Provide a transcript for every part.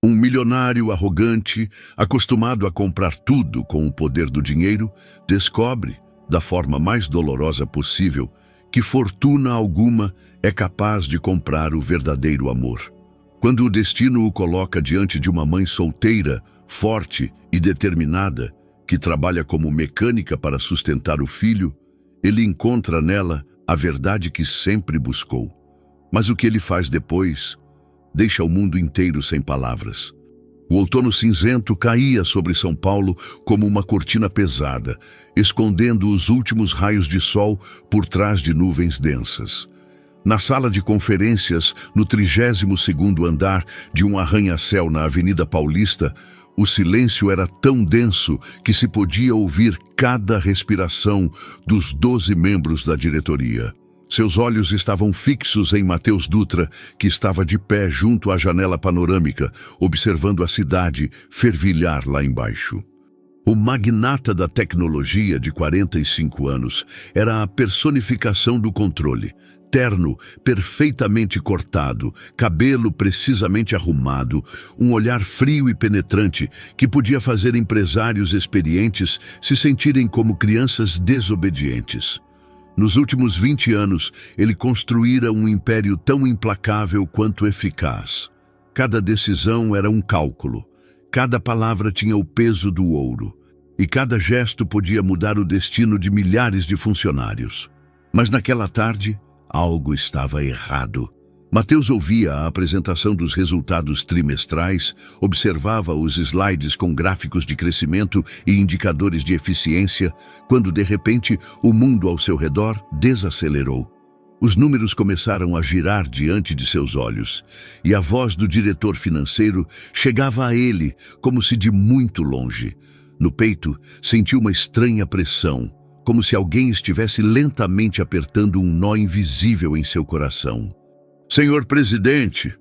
Um milionário arrogante, acostumado a comprar tudo com o poder do dinheiro, descobre, da forma mais dolorosa possível, que fortuna alguma é capaz de comprar o verdadeiro amor. Quando o destino o coloca diante de uma mãe solteira, forte e determinada, que trabalha como mecânica para sustentar o filho, ele encontra nela a verdade que sempre buscou. Mas o que ele faz depois deixa o mundo inteiro sem palavras. O outono cinzento caía sobre São Paulo como uma cortina pesada, escondendo os últimos raios de sol por trás de nuvens densas. Na sala de conferências, no 32º andar de um arranha-céu na Avenida Paulista, o silêncio era tão denso que se podia ouvir cada respiração dos 12 membros da diretoria. Seus olhos estavam fixos em Matheus Dutra, que estava de pé junto à janela panorâmica, observando a cidade fervilhar lá embaixo. O magnata da tecnologia de 45 anos era a personificação do controle. Terno, perfeitamente cortado, cabelo precisamente arrumado, um olhar frio e penetrante que podia fazer empresários experientes se sentirem como crianças desobedientes. Nos últimos 20 anos, ele construíra um império tão implacável quanto eficaz. Cada decisão era um cálculo, cada palavra tinha o peso do ouro, e cada gesto podia mudar o destino de milhares de funcionários. Mas naquela tarde, algo estava errado. Matheus ouvia a apresentação dos resultados trimestrais, observava os slides com gráficos de crescimento e indicadores de eficiência, quando de repente o mundo ao seu redor desacelerou. Os números começaram a girar diante de seus olhos, e a voz do diretor financeiro chegava a ele como se de muito longe. No peito, sentiu uma estranha pressão, como se alguém estivesse lentamente apertando um nó invisível em seu coração. "Senhor presidente?",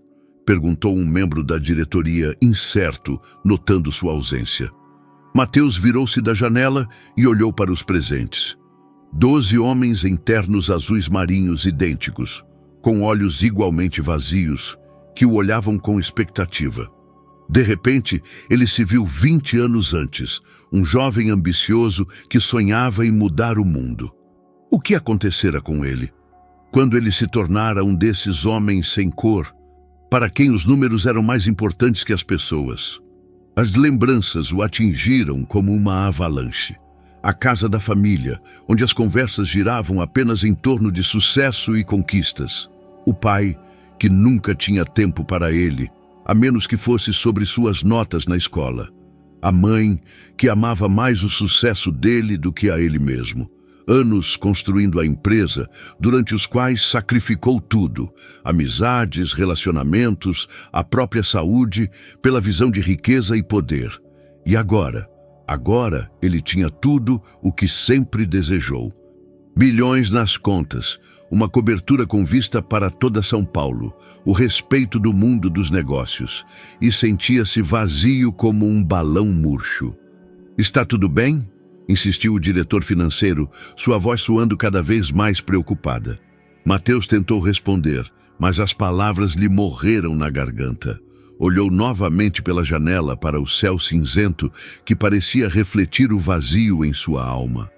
perguntou um membro da diretoria, incerto, notando sua ausência. Matheus virou-se da janela e olhou para os presentes. 12 homens em ternos azuis marinhos idênticos, com olhos igualmente vazios, que o olhavam com expectativa. De repente, ele se viu 20 anos antes, um jovem ambicioso que sonhava em mudar o mundo. O que acontecera com ele? Quando ele se tornara um desses homens sem cor, para quem os números eram mais importantes que as pessoas. As lembranças o atingiram como uma avalanche. A casa da família, onde as conversas giravam apenas em torno de sucesso e conquistas. O pai, que nunca tinha tempo para ele, a menos que fosse sobre suas notas na escola. A mãe, que amava mais o sucesso dele do que a ele mesmo. Anos construindo a empresa, durante os quais sacrificou tudo, amizades, relacionamentos, a própria saúde, pela visão de riqueza e poder. E agora ele tinha tudo o que sempre desejou. Bilhões nas contas, uma cobertura com vista para toda São Paulo, o respeito do mundo dos negócios, e sentia-se vazio como um balão murcho. "Está tudo bem?", insistiu o diretor financeiro, sua voz soando cada vez mais preocupada. Matheus tentou responder, mas as palavras lhe morreram na garganta. Olhou novamente pela janela para o céu cinzento que parecia refletir o vazio em sua alma.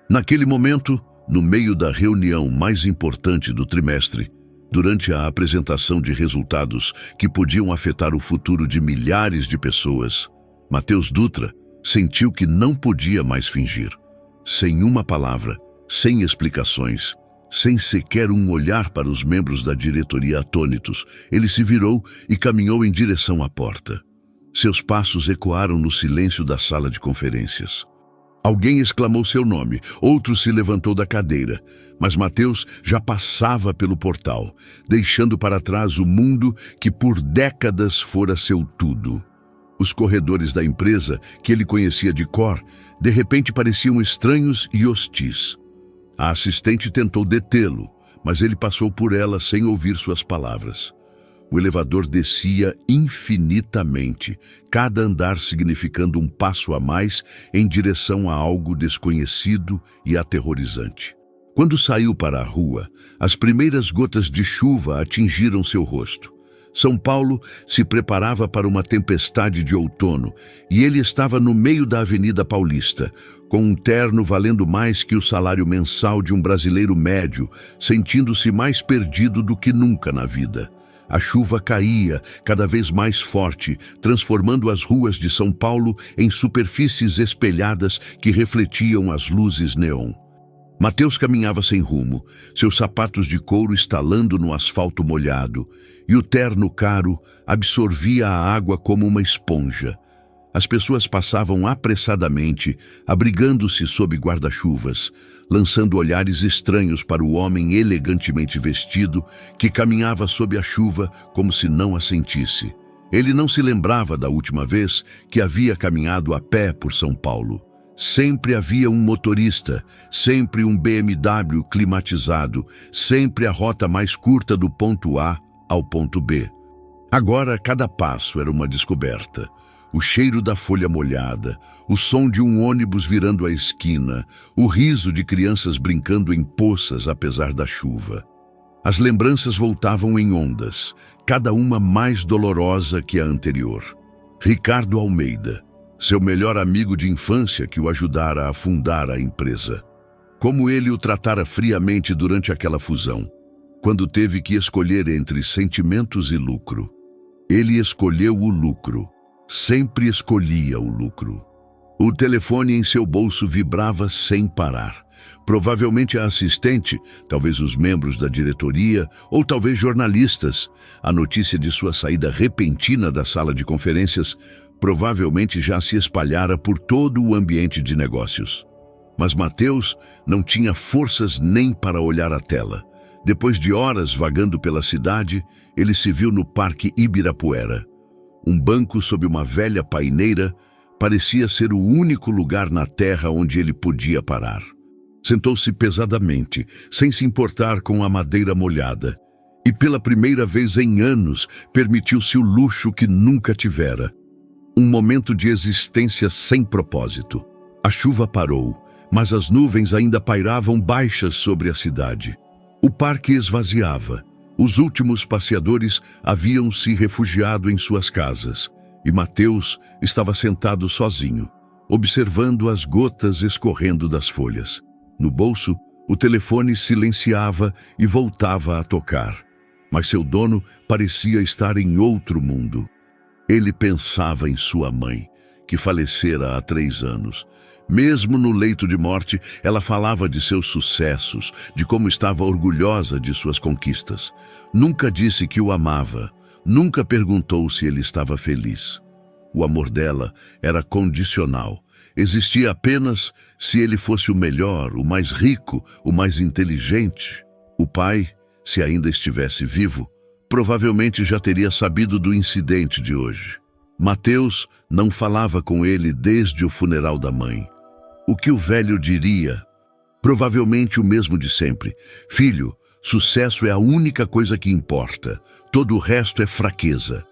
Naquele momento, no meio da reunião mais importante do trimestre, durante a apresentação de resultados que podiam afetar o futuro de milhares de pessoas, Matheus Dutra sentiu que não podia mais fingir. Sem uma palavra, sem explicações, sem sequer um olhar para os membros da diretoria atônitos, ele se virou e caminhou em direção à porta. Seus passos ecoaram no silêncio da sala de conferências. Alguém exclamou seu nome, outro se levantou da cadeira, mas Matheus já passava pelo portal, deixando para trás o mundo que por décadas fora seu tudo. Os corredores da empresa, que ele conhecia de cor, de repente pareciam estranhos e hostis. A assistente tentou detê-lo, mas ele passou por ela sem ouvir suas palavras. O elevador descia infinitamente, cada andar significando um passo a mais em direção a algo desconhecido e aterrorizante. Quando saiu para a rua, as primeiras gotas de chuva atingiram seu rosto. São Paulo se preparava para uma tempestade de outono e ele estava no meio da Avenida Paulista, com um terno valendo mais que o salário mensal de um brasileiro médio, sentindo-se mais perdido do que nunca na vida. A chuva caía, cada vez mais forte, transformando as ruas de São Paulo em superfícies espelhadas que refletiam as luzes neon. Mateus caminhava sem rumo, seus sapatos de couro estalando no asfalto molhado, e o terno caro absorvia a água como uma esponja. As pessoas passavam apressadamente, abrigando-se sob guarda-chuvas, lançando olhares estranhos para o homem elegantemente vestido que caminhava sob a chuva como se não a sentisse. Ele não se lembrava da última vez que havia caminhado a pé por São Paulo. Sempre havia um motorista, sempre um BMW climatizado, sempre a rota mais curta do ponto A ao ponto B. Agora, cada passo era uma descoberta. O cheiro da folha molhada, o som de um ônibus virando a esquina, o riso de crianças brincando em poças apesar da chuva. As lembranças voltavam em ondas, cada uma mais dolorosa que a anterior. Ricardo Almeida, seu melhor amigo de infância que o ajudara a fundar a empresa. Como ele o tratara friamente durante aquela fusão, quando teve que escolher entre sentimentos e lucro. Ele escolheu o lucro, sempre escolhia o lucro. O telefone em seu bolso vibrava sem parar. Provavelmente a assistente, talvez os membros da diretoria ou talvez jornalistas. A notícia de sua saída repentina da sala de conferências provavelmente já se espalhara por todo o ambiente de negócios. Mas Mateus não tinha forças nem para olhar a tela. Depois de horas vagando pela cidade, ele se viu no Parque Ibirapuera. Um banco sob uma velha paineira parecia ser o único lugar na terra onde ele podia parar. Sentou-se pesadamente, sem se importar com a madeira molhada, e pela primeira vez em anos permitiu-se o luxo que nunca tivera. Um momento de existência sem propósito. A chuva parou, mas as nuvens ainda pairavam baixas sobre a cidade. O parque esvaziava. Os últimos passeadores haviam se refugiado em suas casas, e Mateus estava sentado sozinho, observando as gotas escorrendo das folhas. No bolso, o telefone silenciava e voltava a tocar, mas seu dono parecia estar em outro mundo. Ele pensava em sua mãe, que falecera há 3 anos. Mesmo no leito de morte, ela falava de seus sucessos, de como estava orgulhosa de suas conquistas. Nunca disse que o amava, nunca perguntou se ele estava feliz. O amor dela era condicional. Existia apenas se ele fosse o melhor, o mais rico, o mais inteligente. O pai, se ainda estivesse vivo, provavelmente já teria sabido do incidente de hoje. Mateus não falava com ele desde o funeral da mãe. O que o velho diria? Provavelmente o mesmo de sempre. Filho, sucesso é a única coisa que importa. Todo o resto é fraqueza.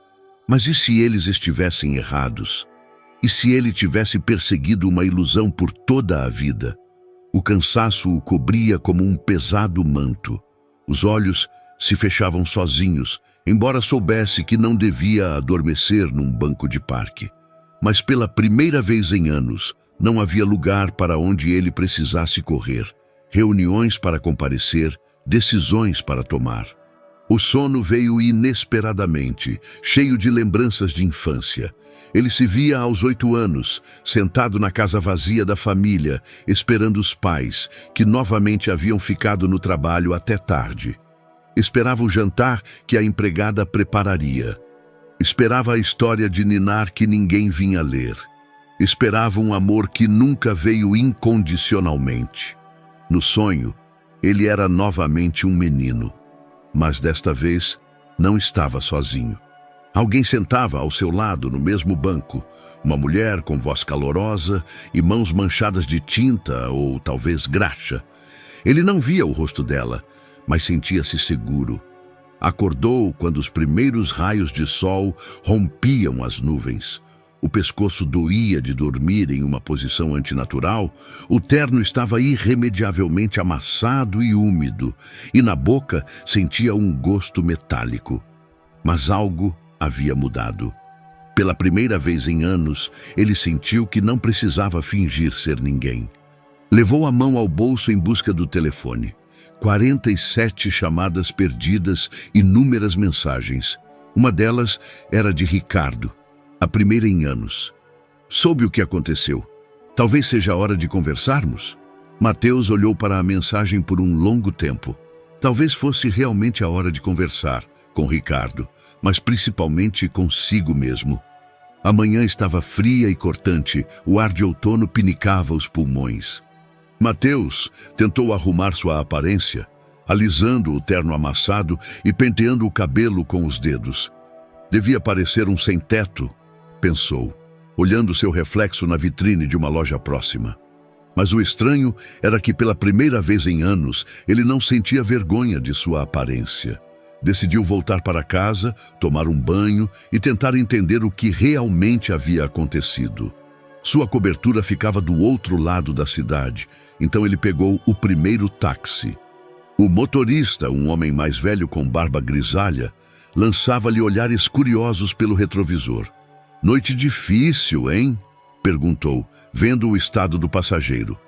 Mas e se eles estivessem errados? E se ele tivesse perseguido uma ilusão por toda a vida? O cansaço o cobria como um pesado manto. Os olhos se fechavam sozinhos, embora soubesse que não devia adormecer num banco de parque. Mas pela primeira vez em anos, não havia lugar para onde ele precisasse correr. Reuniões para comparecer, decisões para tomar. O sono veio inesperadamente, cheio de lembranças de infância. Ele se via aos 8 anos, sentado na casa vazia da família, esperando os pais, que novamente haviam ficado no trabalho até tarde. Esperava o jantar que a empregada prepararia. Esperava a história de ninar que ninguém vinha ler. Esperava um amor que nunca veio incondicionalmente. No sonho, ele era novamente um menino. Mas desta vez, não estava sozinho. Alguém sentava ao seu lado no mesmo banco. Uma mulher com voz calorosa e mãos manchadas de tinta ou talvez graxa. Ele não via o rosto dela, mas sentia-se seguro. Acordou quando os primeiros raios de sol rompiam as nuvens. O pescoço doía de dormir em uma posição antinatural, o terno estava irremediavelmente amassado e úmido, e na boca sentia um gosto metálico. Mas algo havia mudado. Pela primeira vez em anos, ele sentiu que não precisava fingir ser ninguém. Levou a mão ao bolso em busca do telefone. 47 chamadas perdidas, inúmeras mensagens. Uma delas era de Ricardo, a primeira em anos. Soube o que aconteceu. Talvez seja a hora de conversarmos? Mateus olhou para a mensagem por um longo tempo. Talvez fosse realmente a hora de conversar com Ricardo, mas principalmente consigo mesmo. A manhã estava fria e cortante, o ar de outono pinicava os pulmões. Mateus tentou arrumar sua aparência, alisando o terno amassado e penteando o cabelo com os dedos. Devia parecer um sem-teto, pensou, olhando seu reflexo na vitrine de uma loja próxima. Mas o estranho era que pela primeira vez em anos ele não sentia vergonha de sua aparência. Decidiu voltar para casa, tomar um banho e tentar entender o que realmente havia acontecido. Sua cobertura ficava do outro lado da cidade, então ele pegou o primeiro táxi. O motorista, um homem mais velho com barba grisalha, lançava-lhe olhares curiosos pelo retrovisor. "Noite difícil, hein?" perguntou, vendo o estado do passageiro.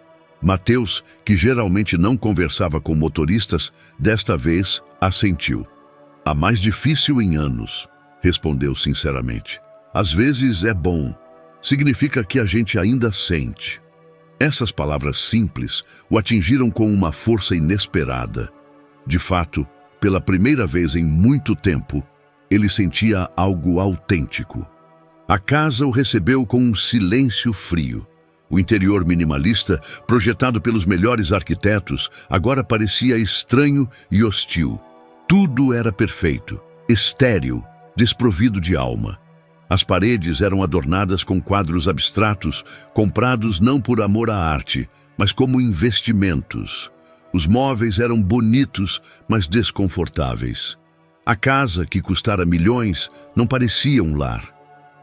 Mateus, que geralmente não conversava com motoristas, desta vez assentiu. "A mais difícil em anos", respondeu sinceramente. "Às vezes é bom. Significa que a gente ainda sente." Essas palavras simples o atingiram com uma força inesperada. De fato, pela primeira vez em muito tempo, ele sentia algo autêntico. A casa o recebeu com um silêncio frio. O interior minimalista, projetado pelos melhores arquitetos, agora parecia estranho e hostil. Tudo era perfeito, estéril, desprovido de alma. As paredes eram adornadas com quadros abstratos, comprados não por amor à arte, mas como investimentos. Os móveis eram bonitos, mas desconfortáveis. A casa, que custara milhões, não parecia um lar.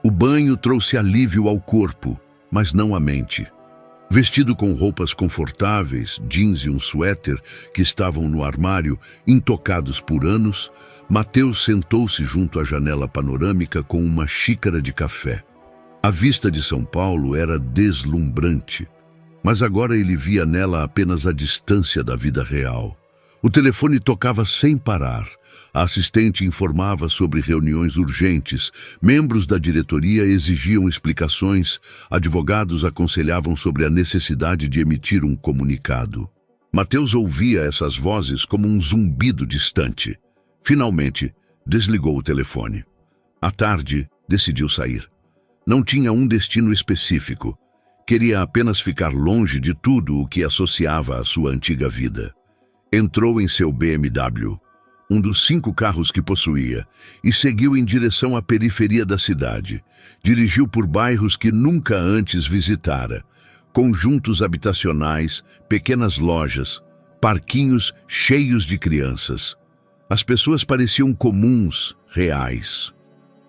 O banho trouxe alívio ao corpo, mas não à mente. Vestido com roupas confortáveis, jeans e um suéter que estavam no armário, intocados por anos, Mateus sentou-se junto à janela panorâmica com uma xícara de café. A vista de São Paulo era deslumbrante, mas agora ele via nela apenas a distância da vida real. O telefone tocava sem parar. A assistente informava sobre reuniões urgentes, membros da diretoria exigiam explicações, advogados aconselhavam sobre a necessidade de emitir um comunicado. Mateus ouvia essas vozes como um zumbido distante. Finalmente, desligou o telefone. À tarde, decidiu sair. Não tinha um destino específico. Queria apenas ficar longe de tudo o que associava à sua antiga vida. Entrou em seu BMW, um dos 5 carros que possuía, e seguiu em direção à periferia da cidade. Dirigiu por bairros que nunca antes visitara. Conjuntos habitacionais, pequenas lojas, parquinhos cheios de crianças. As pessoas pareciam comuns, reais.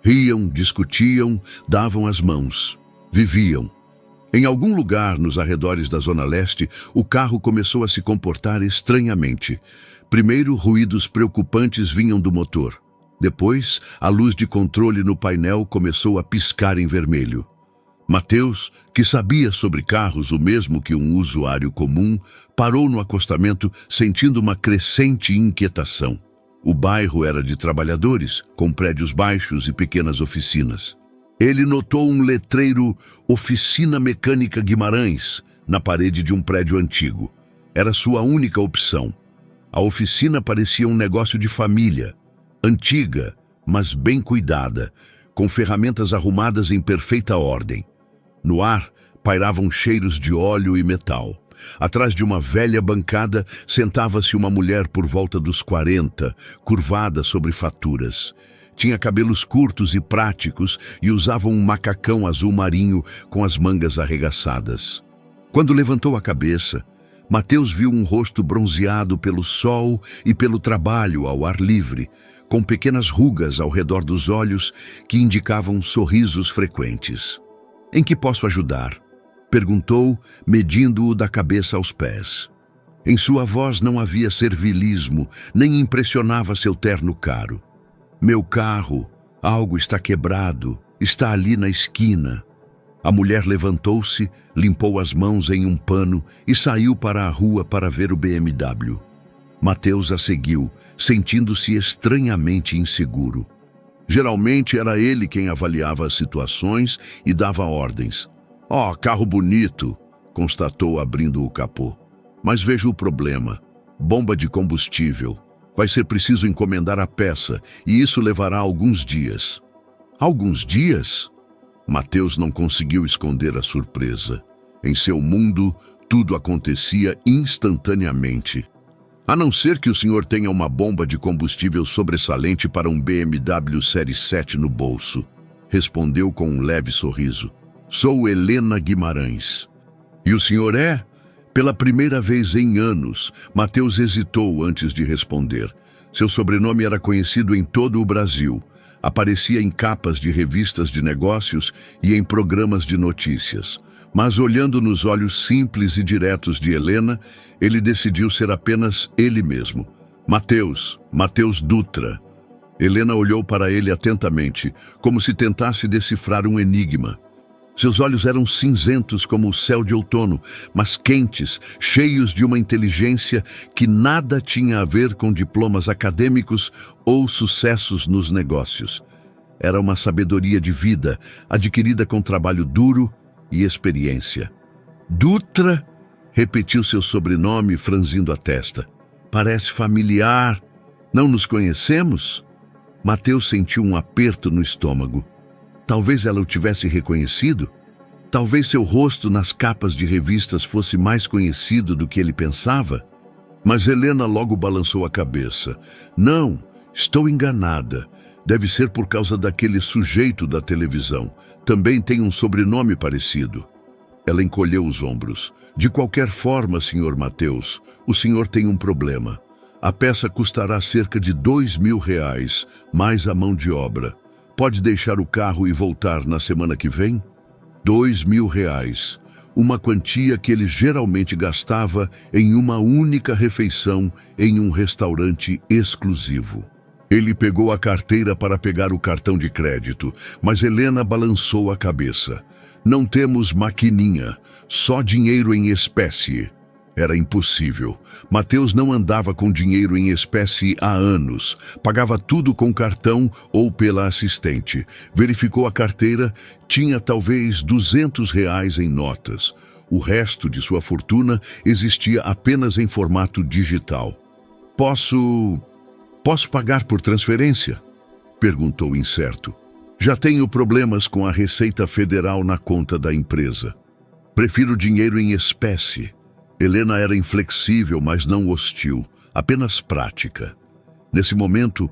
Riam, discutiam, davam as mãos. Viviam. Em algum lugar nos arredores da Zona Leste, o carro começou a se comportar estranhamente. Primeiro, ruídos preocupantes vinham do motor. Depois, a luz de controle no painel começou a piscar em vermelho. Mateus, que sabia sobre carros o mesmo que um usuário comum, parou no acostamento sentindo uma crescente inquietação. O bairro era de trabalhadores, com prédios baixos e pequenas oficinas. Ele notou um letreiro Oficina Mecânica Guimarães na parede de um prédio antigo. Era sua única opção. A oficina parecia um negócio de família, antiga, mas bem cuidada, com ferramentas arrumadas em perfeita ordem. No ar, pairavam cheiros de óleo e metal. Atrás de uma velha bancada, sentava-se uma mulher por volta dos 40, curvada sobre faturas. Tinha cabelos curtos e práticos e usava um macacão azul marinho com as mangas arregaçadas. Quando levantou a cabeça, Mateus viu um rosto bronzeado pelo sol e pelo trabalho ao ar livre, com pequenas rugas ao redor dos olhos que indicavam sorrisos frequentes. "Em que posso ajudar?" perguntou, medindo-o da cabeça aos pés. Em sua voz não havia servilismo, nem impressionava seu terno caro. Meu carro, algo está quebrado, está ali na esquina. A mulher levantou-se, limpou as mãos em um pano e saiu para a rua para ver o BMW. Mateus a seguiu, sentindo-se estranhamente inseguro. Geralmente era ele quem avaliava as situações e dava ordens. "Oh, carro bonito", constatou abrindo o capô. "Mas vejo o problema. Bomba de combustível. Vai ser preciso encomendar a peça e isso levará alguns dias." "Alguns dias?" Mateus não conseguiu esconder a surpresa. Em seu mundo, tudo acontecia instantaneamente. "A não ser que o senhor tenha uma bomba de combustível sobressalente para um BMW Série 7 no bolso", respondeu com um leve sorriso. "Sou Helena Guimarães." "E o senhor é?" Pela primeira vez em anos, Mateus hesitou antes de responder. Seu sobrenome era conhecido em todo o Brasil. Aparecia em capas de revistas de negócios e em programas de notícias. Mas olhando nos olhos simples e diretos de Helena, ele decidiu ser apenas ele mesmo. Mateus Dutra. Helena olhou para ele atentamente, como se tentasse decifrar um enigma. Seus olhos eram cinzentos como o céu de outono, mas quentes, cheios de uma inteligência que nada tinha a ver com diplomas acadêmicos ou sucessos nos negócios. Era uma sabedoria de vida, adquirida com trabalho duro e experiência. "Dutra?", repetiu seu sobrenome, franzindo a testa. "Parece familiar. Não nos conhecemos?" Mateus sentiu um aperto no estômago. Talvez ela o tivesse reconhecido. Talvez seu rosto nas capas de revistas fosse mais conhecido do que ele pensava. Mas Helena logo balançou a cabeça. "Não, estou enganada. Deve ser por causa daquele sujeito da televisão. Também tem um sobrenome parecido." Ela encolheu os ombros. "De qualquer forma, Sr. Mateus, o senhor tem um problema. A peça custará cerca de R$ 2.000, mais a mão de obra. Pode deixar o carro e voltar na semana que vem?" R$ 2.000, uma quantia que ele geralmente gastava em uma única refeição em um restaurante exclusivo. Ele pegou a carteira para pegar o cartão de crédito, mas Helena balançou a cabeça. "Não temos maquininha, só dinheiro em espécie." Era impossível. Mateus não andava com dinheiro em espécie há anos. Pagava tudo com cartão ou pela assistente. Verificou a carteira, tinha talvez R$ 200 em notas. O resto de sua fortuna existia apenas em formato digital. Posso pagar por transferência?" perguntou incerto. "Já tenho problemas com a Receita Federal na conta da empresa. Prefiro dinheiro em espécie." Helena era inflexível, mas não hostil, apenas prática. Nesse momento,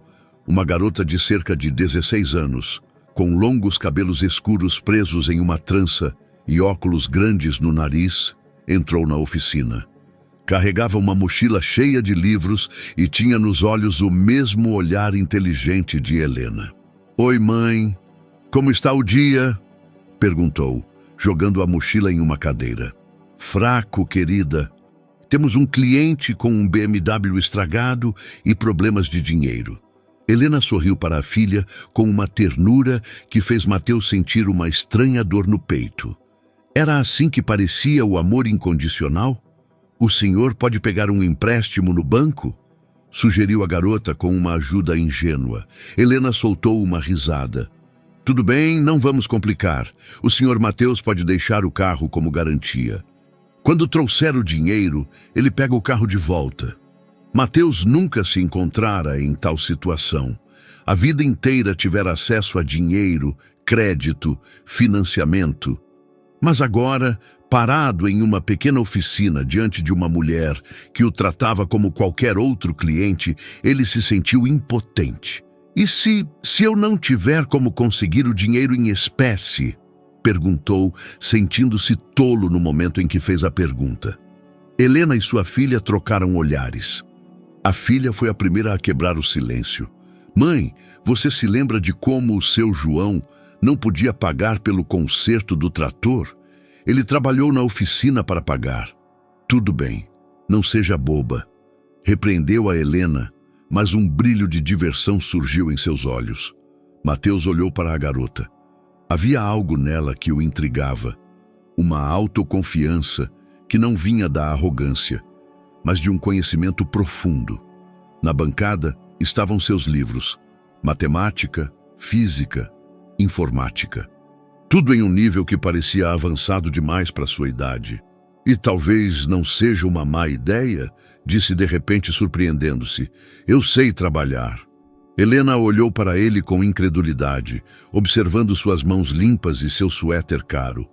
uma garota de cerca de 16 anos, com longos cabelos escuros presos em uma trança e óculos grandes no nariz, entrou na oficina. Carregava uma mochila cheia de livros e tinha nos olhos o mesmo olhar inteligente de Helena. "Oi, mãe. Como está o dia?" perguntou, jogando a mochila em uma cadeira. "Fraco, querida. Temos um cliente com um BMW estragado e problemas de dinheiro." Helena sorriu para a filha com uma ternura que fez Mateus sentir uma estranha dor no peito. Era assim que parecia o amor incondicional? "O senhor pode pegar um empréstimo no banco?" sugeriu a garota com uma ajuda ingênua. Helena soltou uma risada. "Tudo bem, não vamos complicar. O senhor Mateus pode deixar o carro como garantia. Quando trouxer o dinheiro, ele pega o carro de volta." Mateus nunca se encontrara em tal situação. A vida inteira tivera acesso a dinheiro, crédito, financiamento. Mas agora, parado em uma pequena oficina diante de uma mulher que o tratava como qualquer outro cliente, ele se sentiu impotente. "E se eu não tiver como conseguir o dinheiro em espécie?" perguntou, sentindo-se tolo no momento em que fez a pergunta. Helena e sua filha trocaram olhares. A filha foi a primeira a quebrar o silêncio. "Mãe, você se lembra de como o seu João não podia pagar pelo conserto do trator? Ele trabalhou na oficina para pagar." "Tudo bem, não seja boba", repreendeu a Helena, mas um brilho de diversão surgiu em seus olhos. Mateus olhou para a garota. Havia algo nela que o intrigava, uma autoconfiança que não vinha da arrogância, mas de um conhecimento profundo. Na bancada estavam seus livros: matemática, física, informática. Tudo em um nível que parecia avançado demais para sua idade. E talvez não seja uma má ideia, disse de repente, surpreendendo-se. Eu sei trabalhar. Helena olhou para ele com incredulidade, observando suas mãos limpas e seu suéter caro.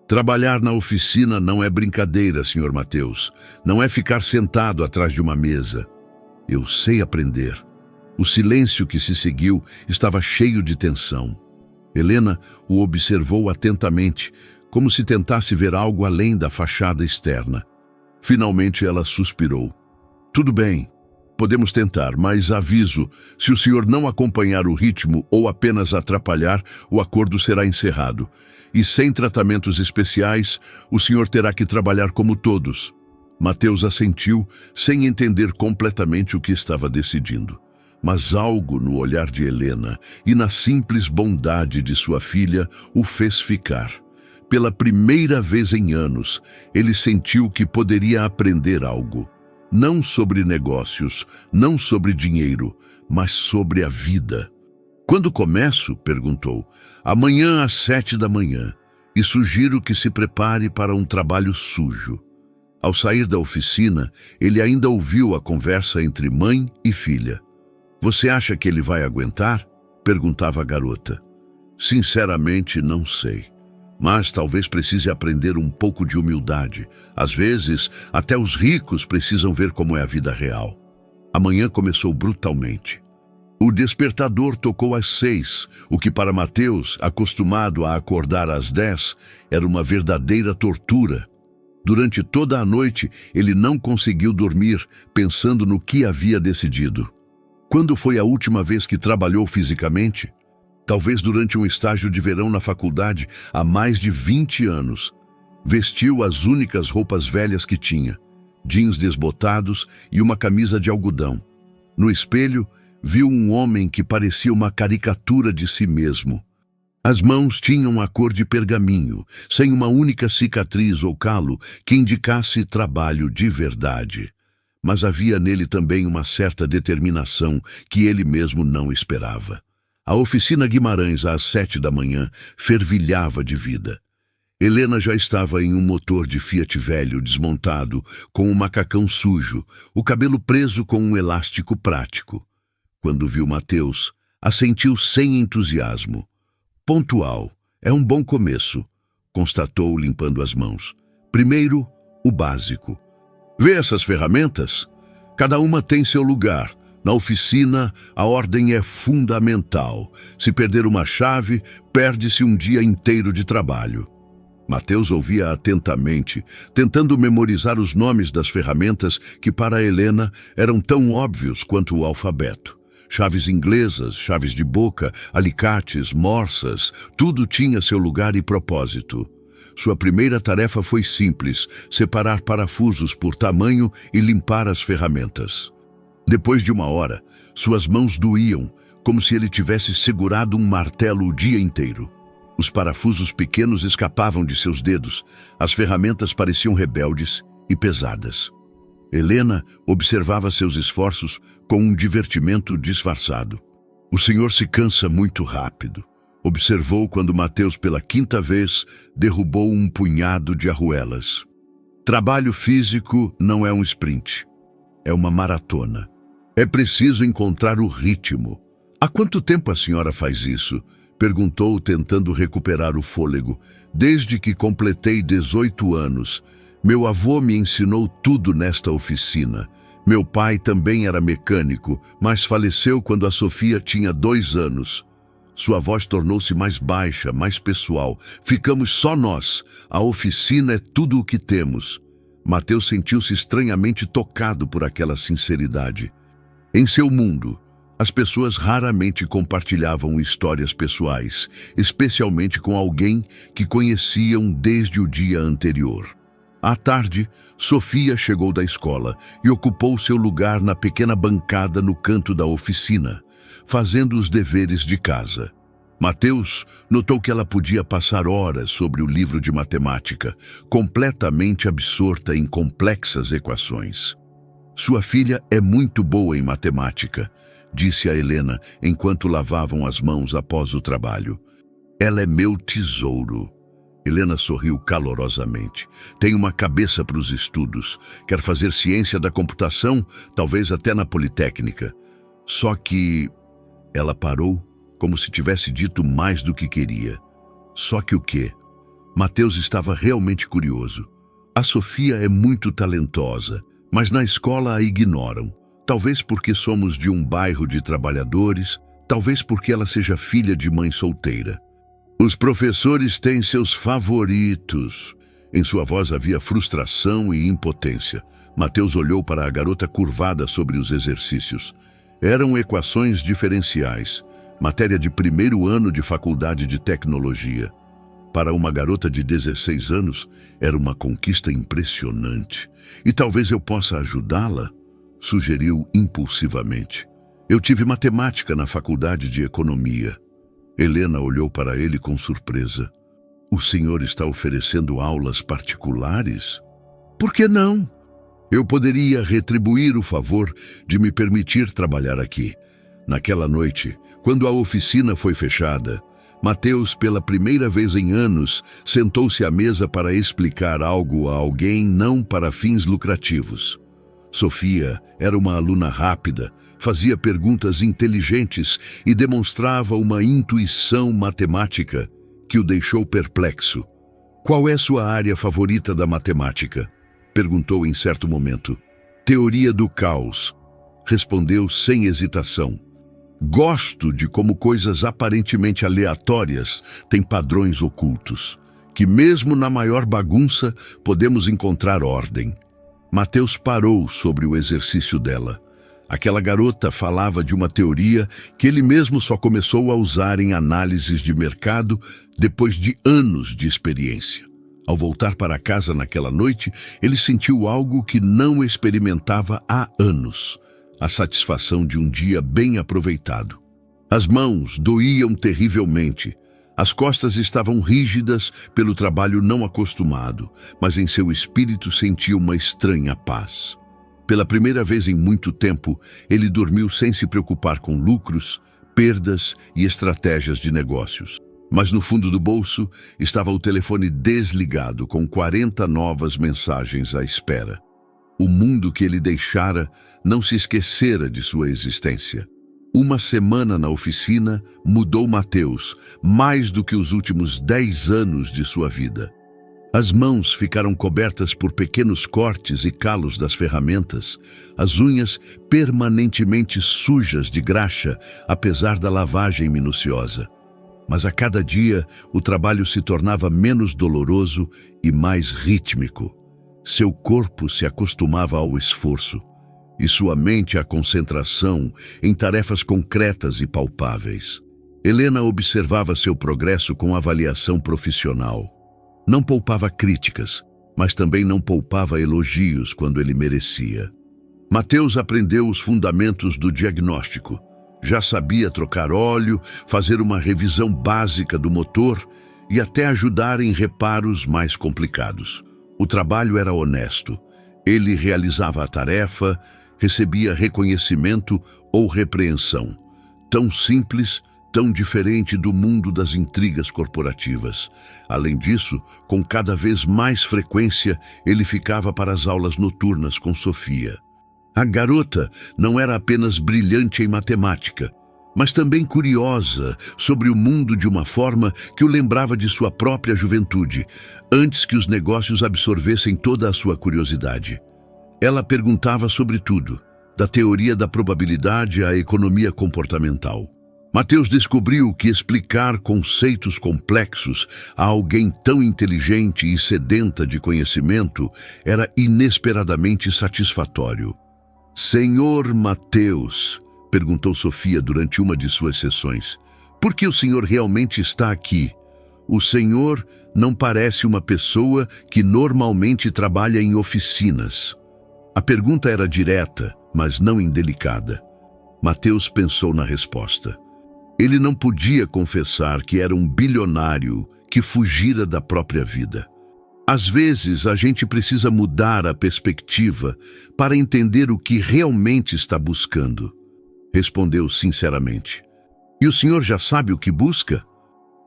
Trabalhar na oficina não é brincadeira, Sr. Mateus. Não é ficar sentado atrás de uma mesa. Eu sei aprender. O silêncio que se seguiu estava cheio de tensão. Helena o observou atentamente, como se tentasse ver algo além da fachada externa. Finalmente ela suspirou. Tudo bem, podemos tentar, mas aviso, se o senhor não acompanhar o ritmo ou apenas atrapalhar, o acordo será encerrado. E sem tratamentos especiais, o senhor terá que trabalhar como todos. Mateus assentiu, sem entender completamente o que estava decidindo. Mas algo no olhar de Helena e na simples bondade de sua filha o fez ficar. Pela primeira vez em anos, ele sentiu que poderia aprender algo. Não sobre negócios, não sobre dinheiro, mas sobre a vida. Quando começo? Perguntou. Amanhã às 7 da manhã, e sugiro que se prepare para um trabalho sujo. Ao sair da oficina, ele ainda ouviu a conversa entre mãe e filha. Você acha que ele vai aguentar? Perguntava a garota. Sinceramente, não sei. Mas talvez precise aprender um pouco de humildade. Às vezes, até os ricos precisam ver como é a vida real. A manhã começou brutalmente. O despertador tocou às 6, o que para Mateus, acostumado a acordar às 10, era uma verdadeira tortura. Durante toda a noite, ele não conseguiu dormir, pensando no que havia decidido. Quando foi a última vez que trabalhou fisicamente? Talvez durante um estágio de verão na faculdade, há mais de 20 anos. Vestiu as únicas roupas velhas que tinha, jeans desbotados e uma camisa de algodão. No espelho, viu um homem que parecia uma caricatura de si mesmo. As mãos tinham a cor de pergaminho, sem uma única cicatriz ou calo que indicasse trabalho de verdade. Mas havia nele também uma certa determinação que ele mesmo não esperava. A oficina Guimarães, às 7 da manhã, fervilhava de vida. Helena já estava em um motor de Fiat velho desmontado, com um macacão sujo, o cabelo preso com um elástico prático. Quando viu Mateus, assentiu sem entusiasmo. Pontual, é um bom começo, constatou limpando as mãos. Primeiro, o básico. Vê essas ferramentas? Cada uma tem seu lugar. Na oficina, a ordem é fundamental. Se perder uma chave, perde-se um dia inteiro de trabalho. Mateus ouvia atentamente, tentando memorizar os nomes das ferramentas que para Helena eram tão óbvios quanto o alfabeto. Chaves inglesas, chaves de boca, alicates, morsas, tudo tinha seu lugar e propósito. Sua primeira tarefa foi simples, separar parafusos por tamanho e limpar as ferramentas. Depois de uma hora, suas mãos doíam, como se ele tivesse segurado um martelo o dia inteiro. Os parafusos pequenos escapavam de seus dedos, as ferramentas pareciam rebeldes e pesadas. Helena observava seus esforços com um divertimento disfarçado. O senhor se cansa muito rápido, observou quando Mateus pela 5ª vez derrubou um punhado de arruelas. Trabalho físico não é um sprint, é uma maratona. É preciso encontrar o ritmo. Há quanto tempo a senhora faz isso? Perguntou, tentando recuperar o fôlego. Desde que completei 18 anos. Meu avô me ensinou tudo nesta oficina. Meu pai também era mecânico, mas faleceu quando a Sofia tinha 2 anos. Sua voz tornou-se mais baixa, mais pessoal. Ficamos só nós. A oficina é tudo o que temos. Mateus sentiu-se estranhamente tocado por aquela sinceridade. Em seu mundo, as pessoas raramente compartilhavam histórias pessoais, especialmente com alguém que conheciam desde o dia anterior. À tarde, Sofia chegou da escola e ocupou seu lugar na pequena bancada no canto da oficina, fazendo os deveres de casa. Mateus notou que ela podia passar horas sobre o livro de matemática, completamente absorta em complexas equações. Sua filha é muito boa em matemática, disse a Helena enquanto lavavam as mãos após o trabalho. Ela é meu tesouro. Helena sorriu calorosamente. Tem uma cabeça para os estudos. Quer fazer ciência da computação, talvez até na Politécnica. Só que... Ela parou, como se tivesse dito mais do que queria. Só que o quê? Mateus estava realmente curioso. A Sofia é muito talentosa, mas na escola a ignoram. Talvez porque somos de um bairro de trabalhadores, talvez porque ela seja filha de mãe solteira. Os professores têm seus favoritos. Em sua voz havia frustração e impotência. Mateus olhou para a garota curvada sobre os exercícios. Eram equações diferenciais, matéria de primeiro ano de faculdade de tecnologia. Para uma garota de 16 anos, era uma conquista impressionante. E talvez eu possa ajudá-la? Sugeriu impulsivamente. Eu tive matemática na faculdade de economia. Helena olhou para ele com surpresa. O senhor está oferecendo aulas particulares? Por que não? Eu poderia retribuir o favor de me permitir trabalhar aqui. Naquela noite, quando a oficina foi fechada, Mateus, pela primeira vez em anos, sentou-se à mesa para explicar algo a alguém não para fins lucrativos. Sofia era uma aluna rápida, fazia perguntas inteligentes e demonstrava uma intuição matemática que o deixou perplexo. Qual é sua área favorita da matemática? Perguntou em certo momento. Teoria do caos. Respondeu sem hesitação. Gosto de como coisas aparentemente aleatórias têm padrões ocultos, que mesmo na maior bagunça podemos encontrar ordem. Mateus parou sobre o exercício dela. Aquela garota falava de uma teoria que ele mesmo só começou a usar em análises de mercado depois de anos de experiência. Ao voltar para casa naquela noite, ele sentiu algo que não experimentava há anos: a satisfação de um dia bem aproveitado. As mãos doíam terrivelmente. As costas estavam rígidas pelo trabalho não acostumado, mas em seu espírito sentia uma estranha paz. Pela primeira vez em muito tempo, ele dormiu sem se preocupar com lucros, perdas e estratégias de negócios. Mas no fundo do bolso estava o telefone desligado com 40 novas mensagens à espera. O mundo que ele deixara não se esquecera de sua existência. Uma semana na oficina mudou Mateus mais do que os últimos 10 anos de sua vida. As mãos ficaram cobertas por pequenos cortes e calos das ferramentas, as unhas permanentemente sujas de graxa, apesar da lavagem minuciosa. Mas a cada dia o trabalho se tornava menos doloroso e mais rítmico. Seu corpo se acostumava ao esforço e sua mente à concentração em tarefas concretas e palpáveis. Helena observava seu progresso com avaliação profissional. Não poupava críticas, mas também não poupava elogios quando ele merecia. Mateus aprendeu os fundamentos do diagnóstico. Já sabia trocar óleo, fazer uma revisão básica do motor e até ajudar em reparos mais complicados. O trabalho era honesto. Ele realizava a tarefa, recebia reconhecimento ou repreensão. Tão simples, tão diferente do mundo das intrigas corporativas. Além disso, com cada vez mais frequência, ele ficava para as aulas noturnas com Sofia. A garota não era apenas brilhante em matemática, mas também curiosa sobre o mundo de uma forma que o lembrava de sua própria juventude, antes que os negócios absorvessem toda a sua curiosidade. Ela perguntava sobre tudo, da teoria da probabilidade à economia comportamental. Mateus descobriu que explicar conceitos complexos a alguém tão inteligente e sedenta de conhecimento era inesperadamente satisfatório. Senhor Mateus, perguntou Sofia durante uma de suas sessões, por que o senhor realmente está aqui? O senhor não parece uma pessoa que normalmente trabalha em oficinas. A pergunta era direta, mas não indelicada. Mateus pensou na resposta. Ele não podia confessar que era um bilionário que fugira da própria vida. Às vezes, a gente precisa mudar a perspectiva para entender o que realmente está buscando. Respondeu sinceramente. E o senhor já sabe o que busca?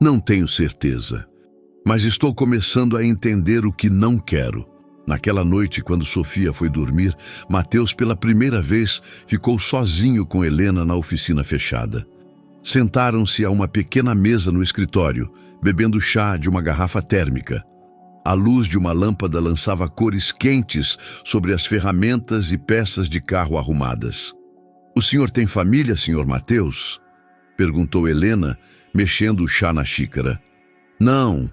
Não tenho certeza, mas estou começando a entender o que não quero. Naquela noite, quando Sofia foi dormir, Mateus pela primeira vez ficou sozinho com Helena na oficina fechada. Sentaram-se a uma pequena mesa no escritório, bebendo chá de uma garrafa térmica. A luz de uma lâmpada lançava cores quentes sobre as ferramentas e peças de carro arrumadas. "O senhor tem família, senhor Mateus?" perguntou Helena, mexendo o chá na xícara. "Não,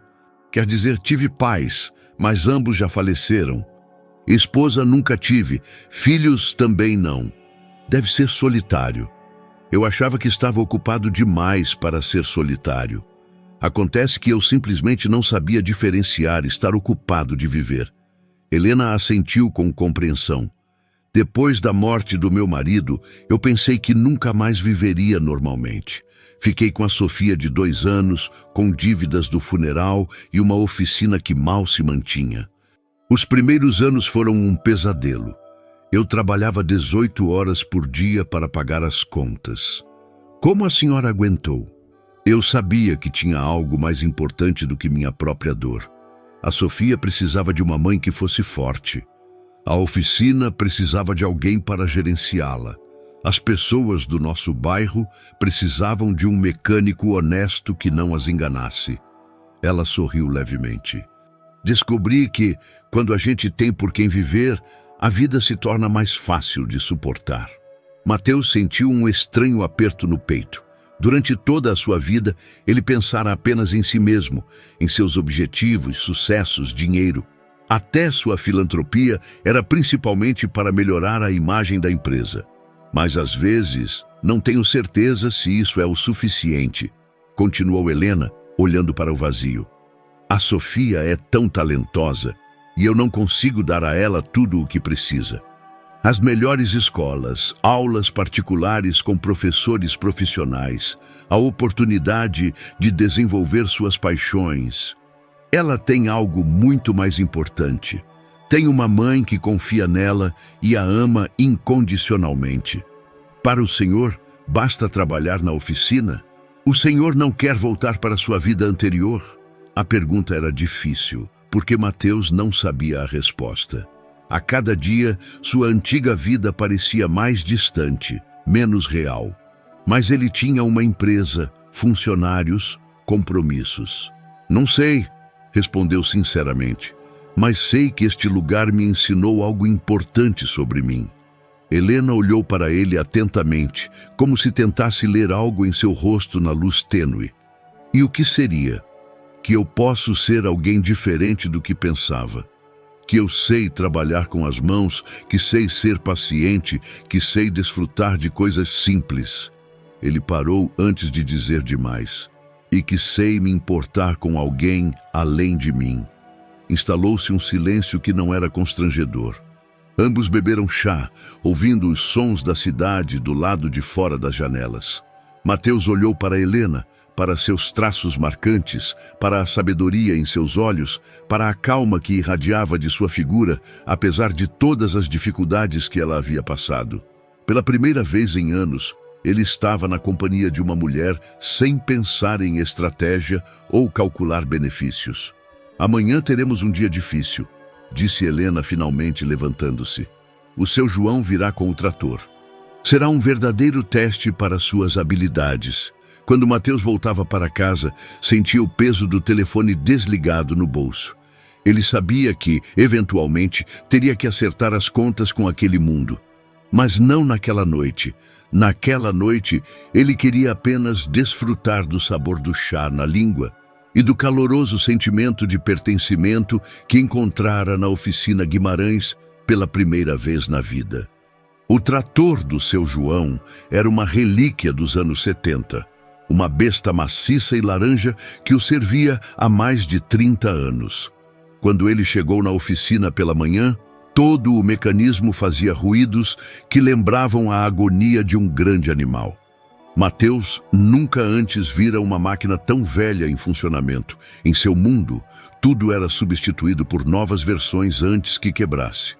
quer dizer, tive pais, mas ambos já faleceram. Esposa nunca tive, filhos também não. Deve ser solitário. Eu achava que estava ocupado demais para ser solitário. Acontece que eu simplesmente não sabia diferenciar estar ocupado de viver." Helena assentiu com compreensão. "Depois da morte do meu marido, eu pensei que nunca mais viveria normalmente. Fiquei com a Sofia de 2 anos, com dívidas do funeral e uma oficina que mal se mantinha. Os primeiros anos foram um pesadelo. Eu trabalhava 18 horas por dia para pagar as contas. Como a senhora aguentou?" Eu sabia que tinha algo mais importante do que minha própria dor. A Sofia precisava de uma mãe que fosse forte. A oficina precisava de alguém para gerenciá-la. As pessoas do nosso bairro precisavam de um mecânico honesto que não as enganasse. Ela sorriu levemente. "Descobri que, quando a gente tem por quem viver, a vida se torna mais fácil de suportar." Mateus sentiu um estranho aperto no peito. Durante toda a sua vida, ele pensara apenas em si mesmo, em seus objetivos, sucessos, dinheiro. Até sua filantropia era principalmente para melhorar a imagem da empresa. "Mas às vezes, não tenho certeza se isso é o suficiente", continuou Helena, olhando para o vazio. "A Sofia é tão talentosa e eu não consigo dar a ela tudo o que precisa. As melhores escolas, aulas particulares com professores profissionais, a oportunidade de desenvolver suas paixões. Ela tem algo muito mais importante. Tem uma mãe que confia nela e a ama incondicionalmente. Para o senhor, basta trabalhar na oficina? O senhor não quer voltar para sua vida anterior?" A pergunta era difícil, porque Mateus não sabia a resposta. A cada dia, sua antiga vida parecia mais distante, menos real. Mas ele tinha uma empresa, funcionários, compromissos. "Não sei", respondeu sinceramente, "mas sei que este lugar me ensinou algo importante sobre mim." Helena olhou para ele atentamente, como se tentasse ler algo em seu rosto na luz tênue. "E o que seria? Que eu posso ser alguém diferente do que pensava. Que eu sei trabalhar com as mãos, que sei ser paciente, que sei desfrutar de coisas simples." Ele parou antes de dizer demais. "E que sei me importar com alguém além de mim." Instalou-se um silêncio que não era constrangedor. Ambos beberam chá, ouvindo os sons da cidade do lado de fora das janelas. Mateus olhou para Helena, para seus traços marcantes, para a sabedoria em seus olhos, para a calma que irradiava de sua figura, apesar de todas as dificuldades que ela havia passado. Pela primeira vez em anos, ele estava na companhia de uma mulher sem pensar em estratégia ou calcular benefícios. "Amanhã teremos um dia difícil", disse Helena finalmente levantando-se. "O seu João virá com o trator. Será um verdadeiro teste para suas habilidades." Quando Mateus voltava para casa, sentia o peso do telefone desligado no bolso. Ele sabia que, eventualmente, teria que acertar as contas com aquele mundo. Mas não naquela noite. Naquela noite, ele queria apenas desfrutar do sabor do chá na língua e do caloroso sentimento de pertencimento que encontrara na oficina Guimarães pela primeira vez na vida. O trator do seu João era uma relíquia dos anos 70. uma besta maciça e laranja que o servia há mais de 30 anos. Quando ele chegou na oficina pela manhã, todo o mecanismo fazia ruídos que lembravam a agonia de um grande animal. Mateus nunca antes vira uma máquina tão velha em funcionamento. Em seu mundo, tudo era substituído por novas versões antes que quebrasse.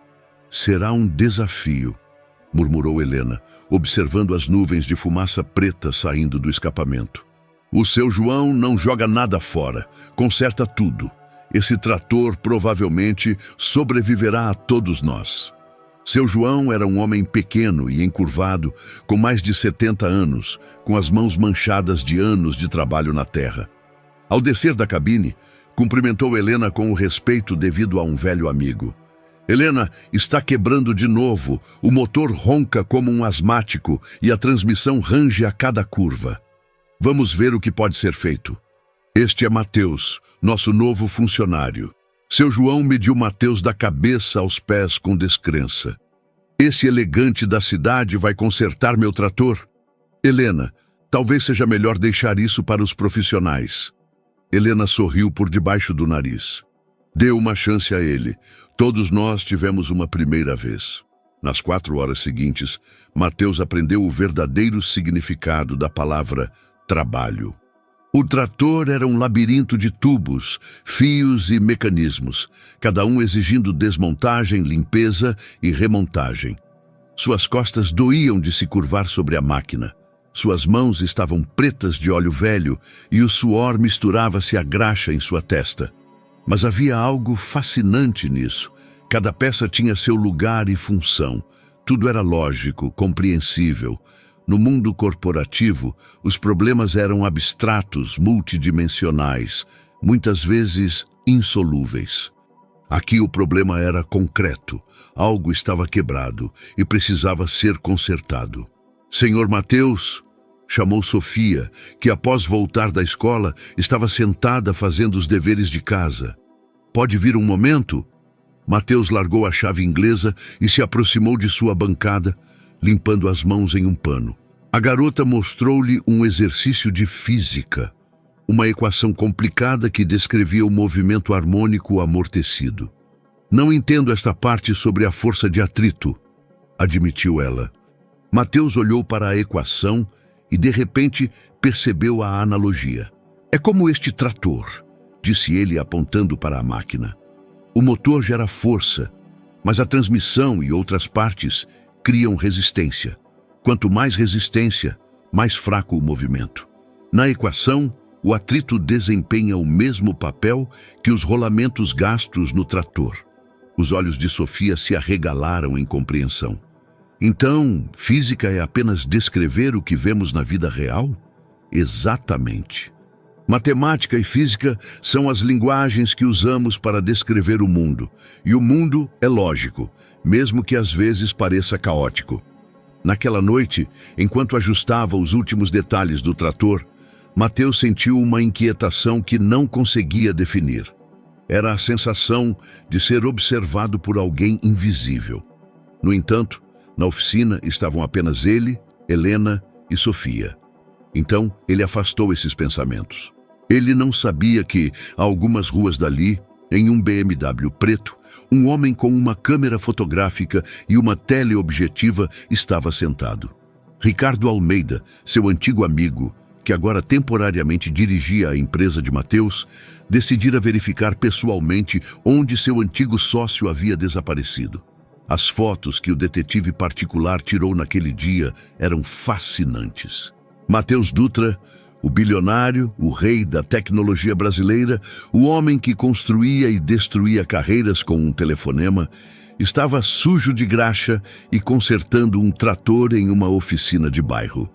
Será um desafio, murmurou Helena, observando as nuvens de fumaça preta saindo do escapamento. O seu João não joga nada fora, conserta tudo. Esse trator provavelmente sobreviverá a todos nós. Seu João era um homem pequeno e encurvado, com mais de 70 anos, com as mãos manchadas de anos de trabalho na terra. Ao descer da cabine, cumprimentou Helena com o respeito devido a um velho amigo. Helena, está quebrando de novo, o motor ronca como um asmático e a transmissão range a cada curva. Vamos ver o que pode ser feito. Este é Mateus, nosso novo funcionário. Seu João mediu Mateus da cabeça aos pés com descrença. Esse elegante da cidade vai consertar meu trator? Helena, talvez seja melhor deixar isso para os profissionais. Helena sorriu por debaixo do nariz. Dê uma chance a ele. Todos nós tivemos uma primeira vez. Nas 4 horas seguintes, Mateus aprendeu o verdadeiro significado da palavra trabalho. O trator era um labirinto de tubos, fios e mecanismos, cada um exigindo desmontagem, limpeza e remontagem. Suas costas doíam de se curvar sobre a máquina. Suas mãos estavam pretas de óleo velho e o suor misturava-se à graxa em sua testa. Mas havia algo fascinante nisso. Cada peça tinha seu lugar e função. Tudo era lógico, compreensível. No mundo corporativo, os problemas eram abstratos, multidimensionais, muitas vezes insolúveis. Aqui o problema era concreto. Algo estava quebrado e precisava ser consertado. Senhor Mateus, chamou Sofia, que após voltar da escola estava sentada fazendo os deveres de casa. Pode vir um momento? Mateus largou a chave inglesa e se aproximou de sua bancada, limpando as mãos em um pano. A garota mostrou-lhe um exercício de física, uma equação complicada que descrevia o movimento harmônico amortecido. Não entendo esta parte sobre a força de atrito, admitiu ela. Mateus olhou para a equação e, de repente, percebeu a analogia. É como este trator, disse ele apontando para a máquina. O motor gera força, mas a transmissão e outras partes criam resistência. Quanto mais resistência, mais fraco o movimento. Na equação, o atrito desempenha o mesmo papel que os rolamentos gastos no trator. Os olhos de Sofia se arregalaram em compreensão. Então, física é apenas descrever o que vemos na vida real? Exatamente. Matemática e física são as linguagens que usamos para descrever o mundo. E o mundo é lógico, mesmo que às vezes pareça caótico. Naquela noite, enquanto ajustava os últimos detalhes do trator, Mateus sentiu uma inquietação que não conseguia definir. Era a sensação de ser observado por alguém invisível. No entanto, na oficina estavam apenas ele, Helena e Sofia. Então, ele afastou esses pensamentos. Ele não sabia que, a algumas ruas dali, em um BMW preto, um homem com uma câmera fotográfica e uma teleobjetiva estava sentado. Ricardo Almeida, seu antigo amigo, que agora temporariamente dirigia a empresa de Mateus, decidira verificar pessoalmente onde seu antigo sócio havia desaparecido. As fotos que o detetive particular tirou naquele dia eram fascinantes. Mateus Dutra, o bilionário, o rei da tecnologia brasileira, o homem que construía e destruía carreiras com um telefonema, estava sujo de graxa e consertando um trator em uma oficina de bairro.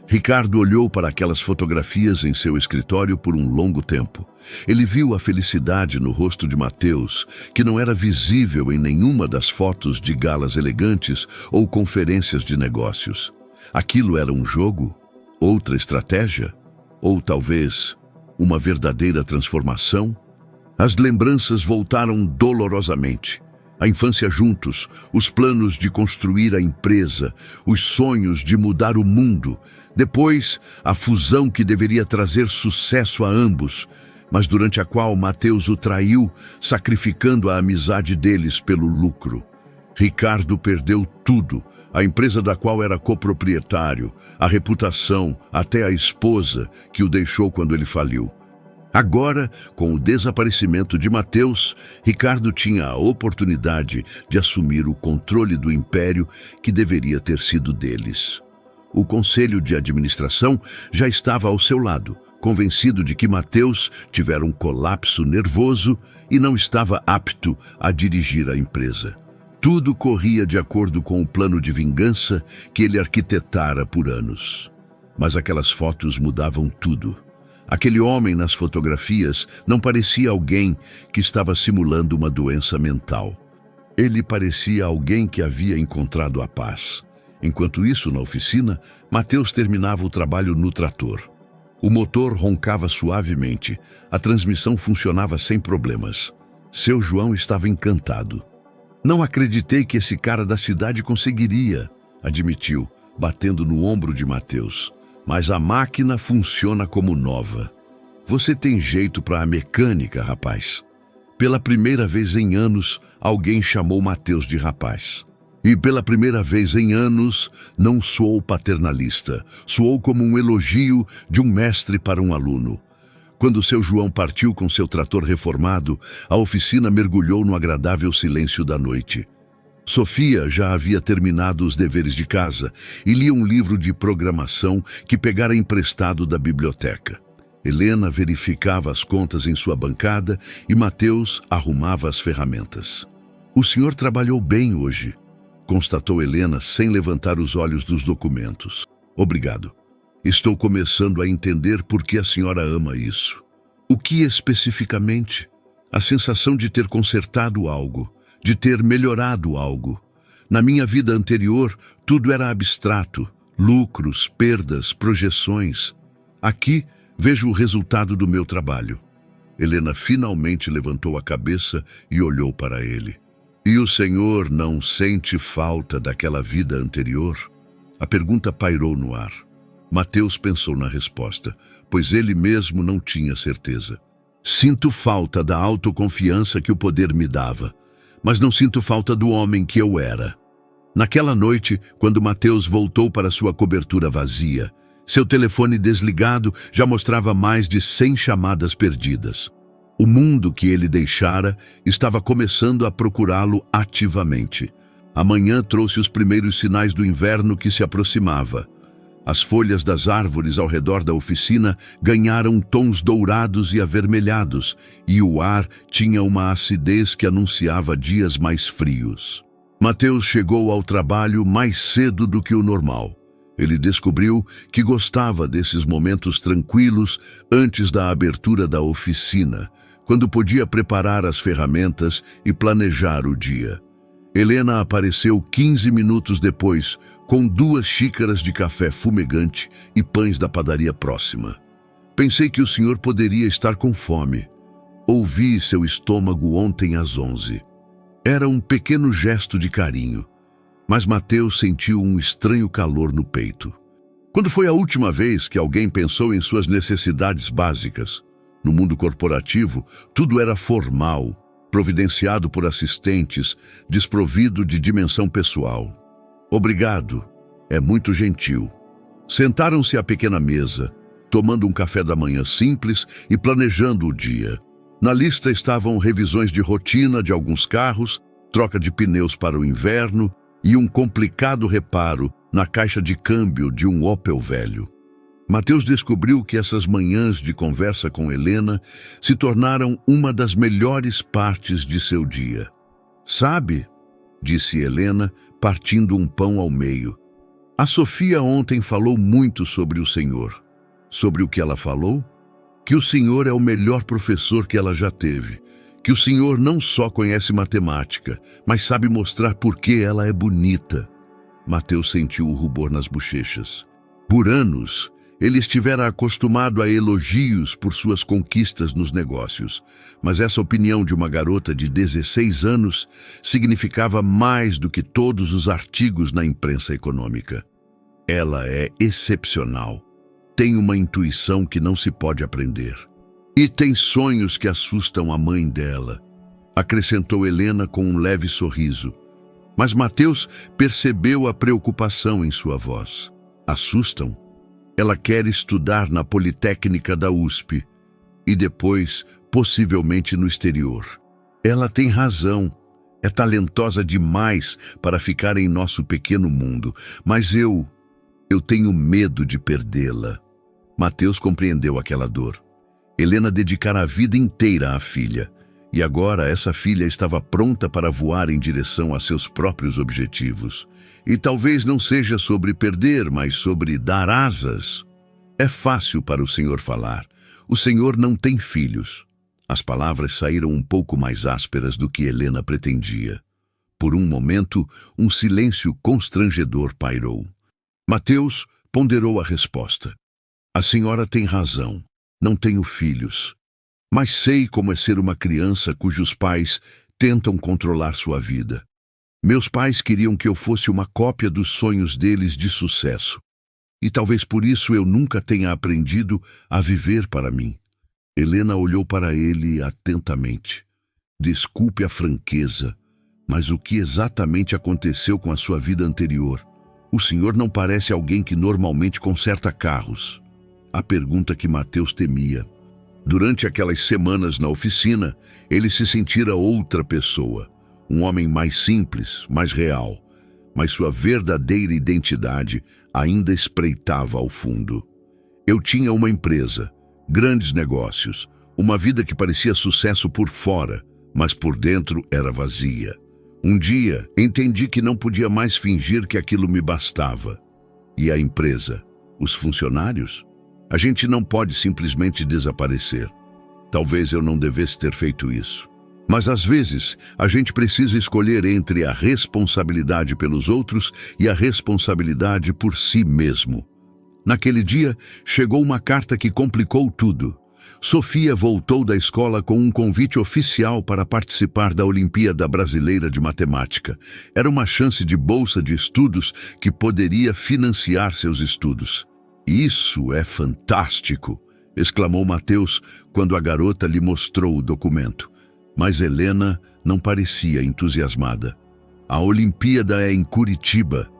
Ricardo olhou para aquelas fotografias em seu escritório por um longo tempo. Ele viu a felicidade no rosto de Mateus, que não era visível em nenhuma das fotos de galas elegantes ou conferências de negócios. Aquilo era um jogo? Outra estratégia? Ou talvez uma verdadeira transformação? As lembranças voltaram dolorosamente. A infância juntos, os planos de construir a empresa, os sonhos de mudar o mundo. Depois, a fusão que deveria trazer sucesso a ambos, mas durante a qual Mateus o traiu, sacrificando a amizade deles pelo lucro. Ricardo perdeu tudo, a empresa da qual era coproprietário, a reputação, até a esposa, que o deixou quando ele faliu. Agora, com o desaparecimento de Mateus, Ricardo tinha a oportunidade de assumir o controle do império que deveria ter sido deles. O conselho de administração já estava ao seu lado, convencido de que Mateus tivera um colapso nervoso e não estava apto a dirigir a empresa. Tudo corria de acordo com o plano de vingança que ele arquitetara por anos. Mas aquelas fotos mudavam tudo. Aquele homem nas fotografias não parecia alguém que estava simulando uma doença mental. Ele parecia alguém que havia encontrado a paz. Enquanto isso, na oficina, Mateus terminava o trabalho no trator. O motor roncava suavemente, a transmissão funcionava sem problemas. Seu João estava encantado. Não acreditei que esse cara da cidade conseguiria, admitiu, batendo no ombro de Mateus. Mas a máquina funciona como nova. Você tem jeito para a mecânica, rapaz. Pela primeira vez em anos, alguém chamou Mateus de rapaz. E pela primeira vez em anos, não soou paternalista. Soou como um elogio de um mestre para um aluno. Quando seu João partiu com seu trator reformado, a oficina mergulhou no agradável silêncio da noite. Sofia já havia terminado os deveres de casa e lia um livro de programação que pegara emprestado da biblioteca. Helena verificava as contas em sua bancada e Mateus arrumava as ferramentas. "O senhor trabalhou bem hoje", constatou Helena sem levantar os olhos dos documentos. "Obrigado. Estou começando a entender por que a senhora ama isso." "O que especificamente?" "A sensação de ter consertado algo. De ter melhorado algo. Na minha vida anterior, tudo era abstrato, lucros, perdas, projeções. Aqui, vejo o resultado do meu trabalho." Helena finalmente levantou a cabeça e olhou para ele. "E o senhor não sente falta daquela vida anterior?" A pergunta pairou no ar. Mateus pensou na resposta, pois ele mesmo não tinha certeza. "Sinto falta da autoconfiança que o poder me dava. Mas não sinto falta do homem que eu era." Naquela noite, quando Mateus voltou para sua cobertura vazia, seu telefone desligado já mostrava mais de 100 chamadas perdidas. O mundo que ele deixara estava começando a procurá-lo ativamente. A manhã trouxe os primeiros sinais do inverno que se aproximava. As folhas das árvores ao redor da oficina ganharam tons dourados e avermelhados, e o ar tinha uma acidez que anunciava dias mais frios. Mateus chegou ao trabalho mais cedo do que o normal. Ele descobriu que gostava desses momentos tranquilos antes da abertura da oficina, quando podia preparar as ferramentas e planejar o dia. Helena apareceu 15 minutos depois, com 2 xícaras de café fumegante e pães da padaria próxima. "Pensei que o senhor poderia estar com fome. Ouvi seu estômago ontem às 11. Era um pequeno gesto de carinho, mas Mateus sentiu um estranho calor no peito. Quando foi a última vez que alguém pensou em suas necessidades básicas? No mundo corporativo, tudo era formal, providenciado por assistentes, desprovido de dimensão pessoal. "Obrigado, é muito gentil." Sentaram-se à pequena mesa, tomando um café da manhã simples e planejando o dia. Na lista estavam revisões de rotina de alguns carros, troca de pneus para o inverno e um complicado reparo na caixa de câmbio de um Opel velho. Mateus descobriu que essas manhãs de conversa com Helena se tornaram uma das melhores partes de seu dia. "Sabe", disse Helena, partindo um pão ao meio, "a Sofia ontem falou muito sobre o senhor." "Sobre o que ela falou?" "Que o senhor é o melhor professor que ela já teve. Que o senhor não só conhece matemática, mas sabe mostrar por que ela é bonita." Mateus sentiu o rubor nas bochechas. Por anos, Ele estivera acostumado a elogios por suas conquistas nos negócios, mas essa opinião de uma garota de 16 anos significava mais do que todos os artigos na imprensa econômica. Ela é excepcional, tem uma intuição que não se pode aprender e tem sonhos que assustam a mãe dela, acrescentou Helena com um leve sorriso. Mas Mateus percebeu a preocupação em sua voz. Assustam? Ela quer estudar na Politécnica da USP e depois, possivelmente no exterior. Ela tem razão. É talentosa demais para ficar em nosso pequeno mundo, mas eu tenho medo de perdê-la. Mateus compreendeu aquela dor. Helena dedicara a vida inteira à filha, e agora essa filha estava pronta para voar em direção a seus próprios objetivos. E talvez não seja sobre perder, mas sobre dar asas. É fácil para o Senhor falar. O Senhor não tem filhos. As palavras saíram um pouco mais ásperas do que Helena pretendia. Por um momento, um silêncio constrangedor pairou. Mateus ponderou a resposta. A senhora tem razão. Não tenho filhos. Mas sei como é ser uma criança cujos pais tentam controlar sua vida. Meus pais queriam que eu fosse uma cópia dos sonhos deles de sucesso. E talvez por isso eu nunca tenha aprendido a viver para mim. Helena olhou para ele atentamente. Desculpe a franqueza, mas o que exatamente aconteceu com a sua vida anterior? O senhor não parece alguém que normalmente conserta carros. A pergunta que Mateus temia. Durante aquelas semanas na oficina, ele se sentira outra pessoa. Um homem mais simples, mais real. Mas sua verdadeira identidade ainda espreitava ao fundo. Eu tinha uma empresa, grandes negócios, uma vida que parecia sucesso por fora, mas por dentro era vazia. Um dia, entendi que não podia mais fingir que aquilo me bastava. E a empresa? Os funcionários? A gente não pode simplesmente desaparecer. Talvez eu não devesse ter feito isso. Mas às vezes, a gente precisa escolher entre a responsabilidade pelos outros e a responsabilidade por si mesmo. Naquele dia, chegou uma carta que complicou tudo. Sofia voltou da escola com um convite oficial para participar da Olimpíada Brasileira de Matemática. Era uma chance de bolsa de estudos que poderia financiar seus estudos. Isso é fantástico! Exclamou Mateus quando a garota lhe mostrou o documento. Mas Helena não parecia entusiasmada. A Olimpíada é em Curitiba.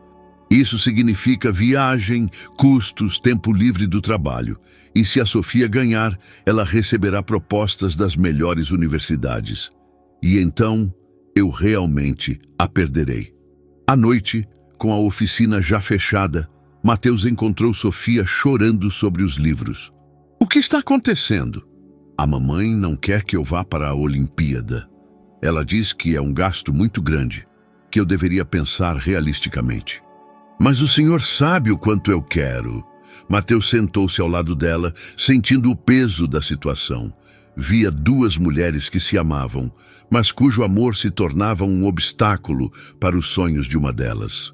Isso significa viagem, custos, tempo livre do trabalho. E se a Sofia ganhar, ela receberá propostas das melhores universidades. E então, eu realmente a perderei. À noite, com a oficina já fechada, Mateus encontrou Sofia chorando sobre os livros. O que está acontecendo? A mamãe não quer que eu vá para a Olimpíada. Ela diz que é um gasto muito grande, que eu deveria pensar realisticamente. Mas o senhor sabe o quanto eu quero. Mateus sentou-se ao lado dela, sentindo o peso da situação. Via duas mulheres que se amavam, mas cujo amor se tornava um obstáculo para os sonhos de uma delas.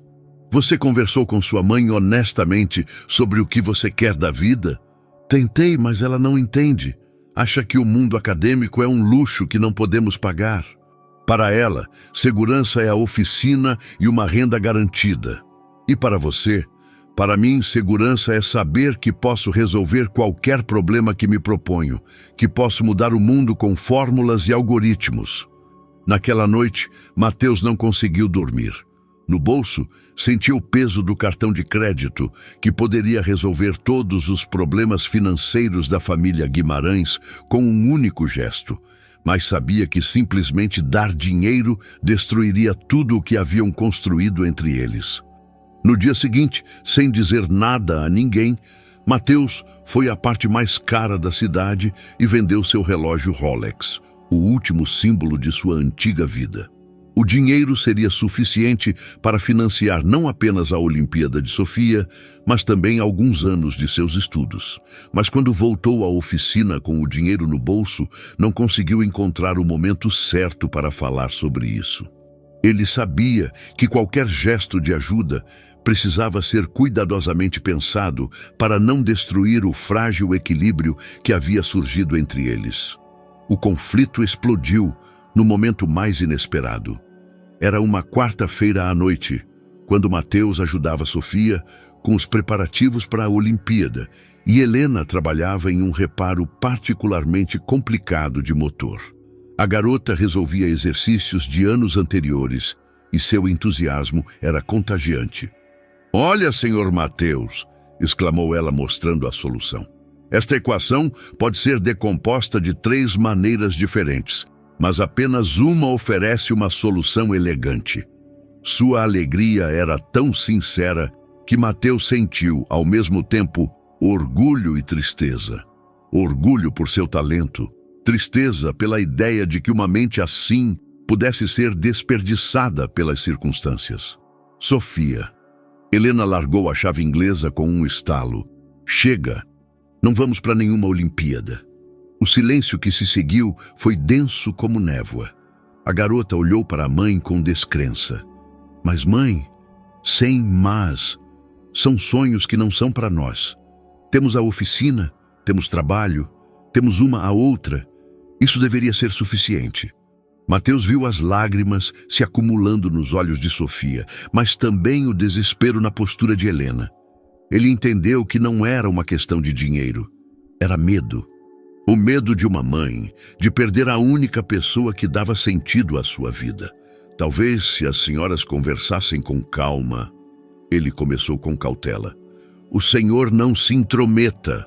Você conversou com sua mãe honestamente sobre o que você quer da vida? Tentei, mas ela não entende. Acha que o mundo acadêmico é um luxo que não podemos pagar. Para ela, segurança é a oficina e uma renda garantida. E para você? Para mim, segurança é saber que posso resolver qualquer problema que me proponho, que posso mudar o mundo com fórmulas e algoritmos. Naquela noite, Mateus não conseguiu dormir. No bolso, sentiu o peso do cartão de crédito, que poderia resolver todos os problemas financeiros da família Guimarães com um único gesto, mas sabia que simplesmente dar dinheiro destruiria tudo o que haviam construído entre eles. No dia seguinte, sem dizer nada a ninguém, Mateus foi à parte mais cara da cidade e vendeu seu relógio Rolex, o último símbolo de sua antiga vida. O dinheiro seria suficiente para financiar não apenas a Olimpíada de Sofia, mas também alguns anos de seus estudos. Mas quando voltou à oficina com o dinheiro no bolso, não conseguiu encontrar o momento certo para falar sobre isso. Ele sabia que qualquer gesto de ajuda precisava ser cuidadosamente pensado para não destruir o frágil equilíbrio que havia surgido entre eles. O conflito explodiu no momento mais inesperado. Era uma quarta-feira à noite, quando Mateus ajudava Sofia com os preparativos para a Olimpíada e Helena trabalhava em um reparo particularmente complicado de motor. A garota resolvia exercícios de anos anteriores e seu entusiasmo era contagiante. "Olha, senhor Mateus", exclamou ela mostrando a solução. "Esta equação pode ser decomposta de 3 maneiras diferentes, mas apenas uma oferece uma solução elegante." Sua alegria era tão sincera que Mateus sentiu, ao mesmo tempo, orgulho e tristeza. Orgulho por seu talento, tristeza pela ideia de que uma mente assim pudesse ser desperdiçada pelas circunstâncias. "Sofia." Helena largou a chave inglesa com um estalo. "Chega! Não vamos para nenhuma Olimpíada." O silêncio que se seguiu foi denso como névoa. A garota olhou para a mãe com descrença. "Mas mãe, sem mas, são sonhos que não são para nós. Temos a oficina, temos trabalho, temos uma a outra. Isso deveria ser suficiente." Mateus viu as lágrimas se acumulando nos olhos de Sofia, mas também o desespero na postura de Helena. Ele entendeu que não era uma questão de dinheiro, era medo. O medo de uma mãe, de perder a única pessoa que dava sentido à sua vida. "Talvez se as senhoras conversassem com calma." Ele começou com cautela. "O senhor não se intrometa."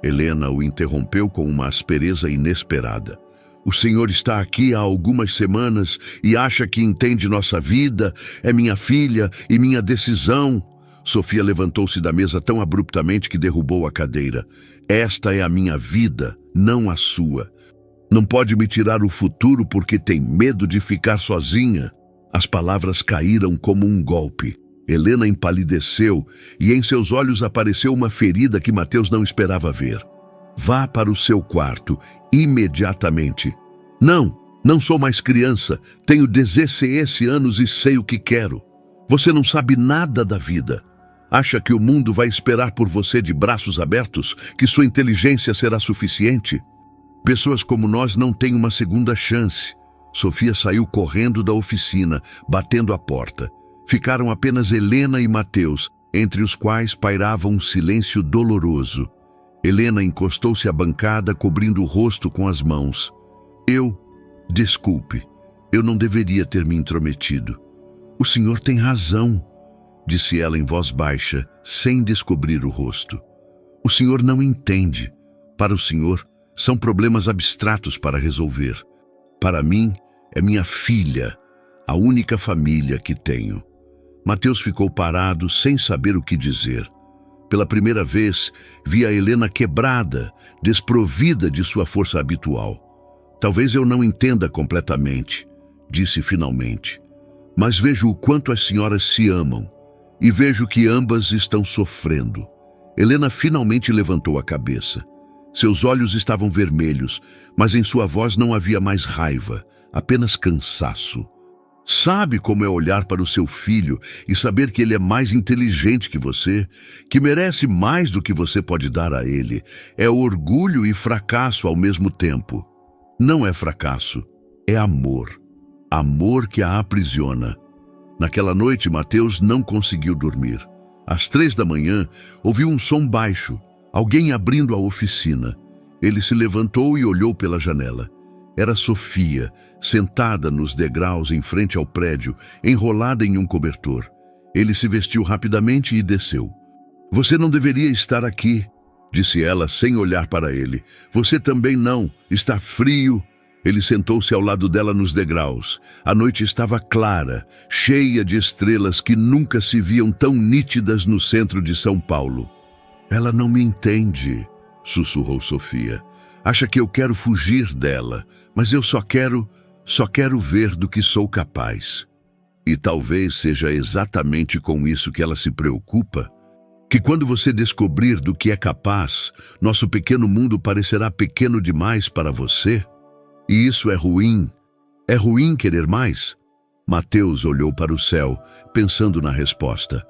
Helena o interrompeu com uma aspereza inesperada. "O senhor está aqui há algumas semanas e acha que entende nossa vida, é minha filha e minha decisão." Sofia levantou-se da mesa tão abruptamente que derrubou a cadeira. "Esta é a minha vida, não a sua. Não pode me tirar o futuro porque tem medo de ficar sozinha." As palavras caíram como um golpe. Helena empalideceu e em seus olhos apareceu uma ferida que Mateus não esperava ver. "Vá para o seu quarto, imediatamente." Não sou mais criança. Tenho 16 anos e sei o que quero." "Você não sabe nada da vida. Acha que o mundo vai esperar por você de braços abertos? Que sua inteligência será suficiente? Pessoas como nós não têm uma segunda chance." Sofia saiu correndo da oficina, batendo a porta. Ficaram apenas Helena e Mateus, entre os quais pairava um silêncio doloroso. Helena encostou-se à bancada, cobrindo o rosto com as mãos. Desculpe, eu não deveria ter me intrometido." "O senhor tem razão", disse ela em voz baixa, sem descobrir o rosto. "O senhor não entende. Para o senhor, são problemas abstratos para resolver. Para mim, é minha filha, a única família que tenho." Mateus ficou parado, sem saber o que dizer. Pela primeira vez, via Helena quebrada, desprovida de sua força habitual. "Talvez eu não entenda completamente", disse finalmente. "Mas vejo o quanto as senhoras se amam, e vejo que ambas estão sofrendo." Helena finalmente levantou a cabeça. Seus olhos estavam vermelhos, mas em sua voz não havia mais raiva, apenas cansaço. "Sabe como é olhar para o seu filho e saber que ele é mais inteligente que você, que merece mais do que você pode dar a ele. É orgulho e fracasso ao mesmo tempo." "Não é fracasso, é amor. Amor que a aprisiona." Naquela noite, Mateus não conseguiu dormir. Às 3 da manhã, ouviu um som baixo, alguém abrindo a oficina. Ele se levantou e olhou pela janela. Era Sofia, sentada nos degraus em frente ao prédio, enrolada em um cobertor. Ele se vestiu rapidamente e desceu. "Você não deveria estar aqui", disse ela sem olhar para ele. "Você também não. Está frio." Ele sentou-se ao lado dela nos degraus. A noite estava clara, cheia de estrelas que nunca se viam tão nítidas no centro de São Paulo. "Ela não me entende", sussurrou Sofia. "Acha que eu quero fugir dela, mas eu só quero ver do que sou capaz." E talvez seja exatamente com isso que ela se preocupa. Que quando você descobrir do que é capaz, nosso pequeno mundo parecerá pequeno demais para você. E isso é ruim. É ruim querer mais? Mateus olhou para o céu, pensando na resposta.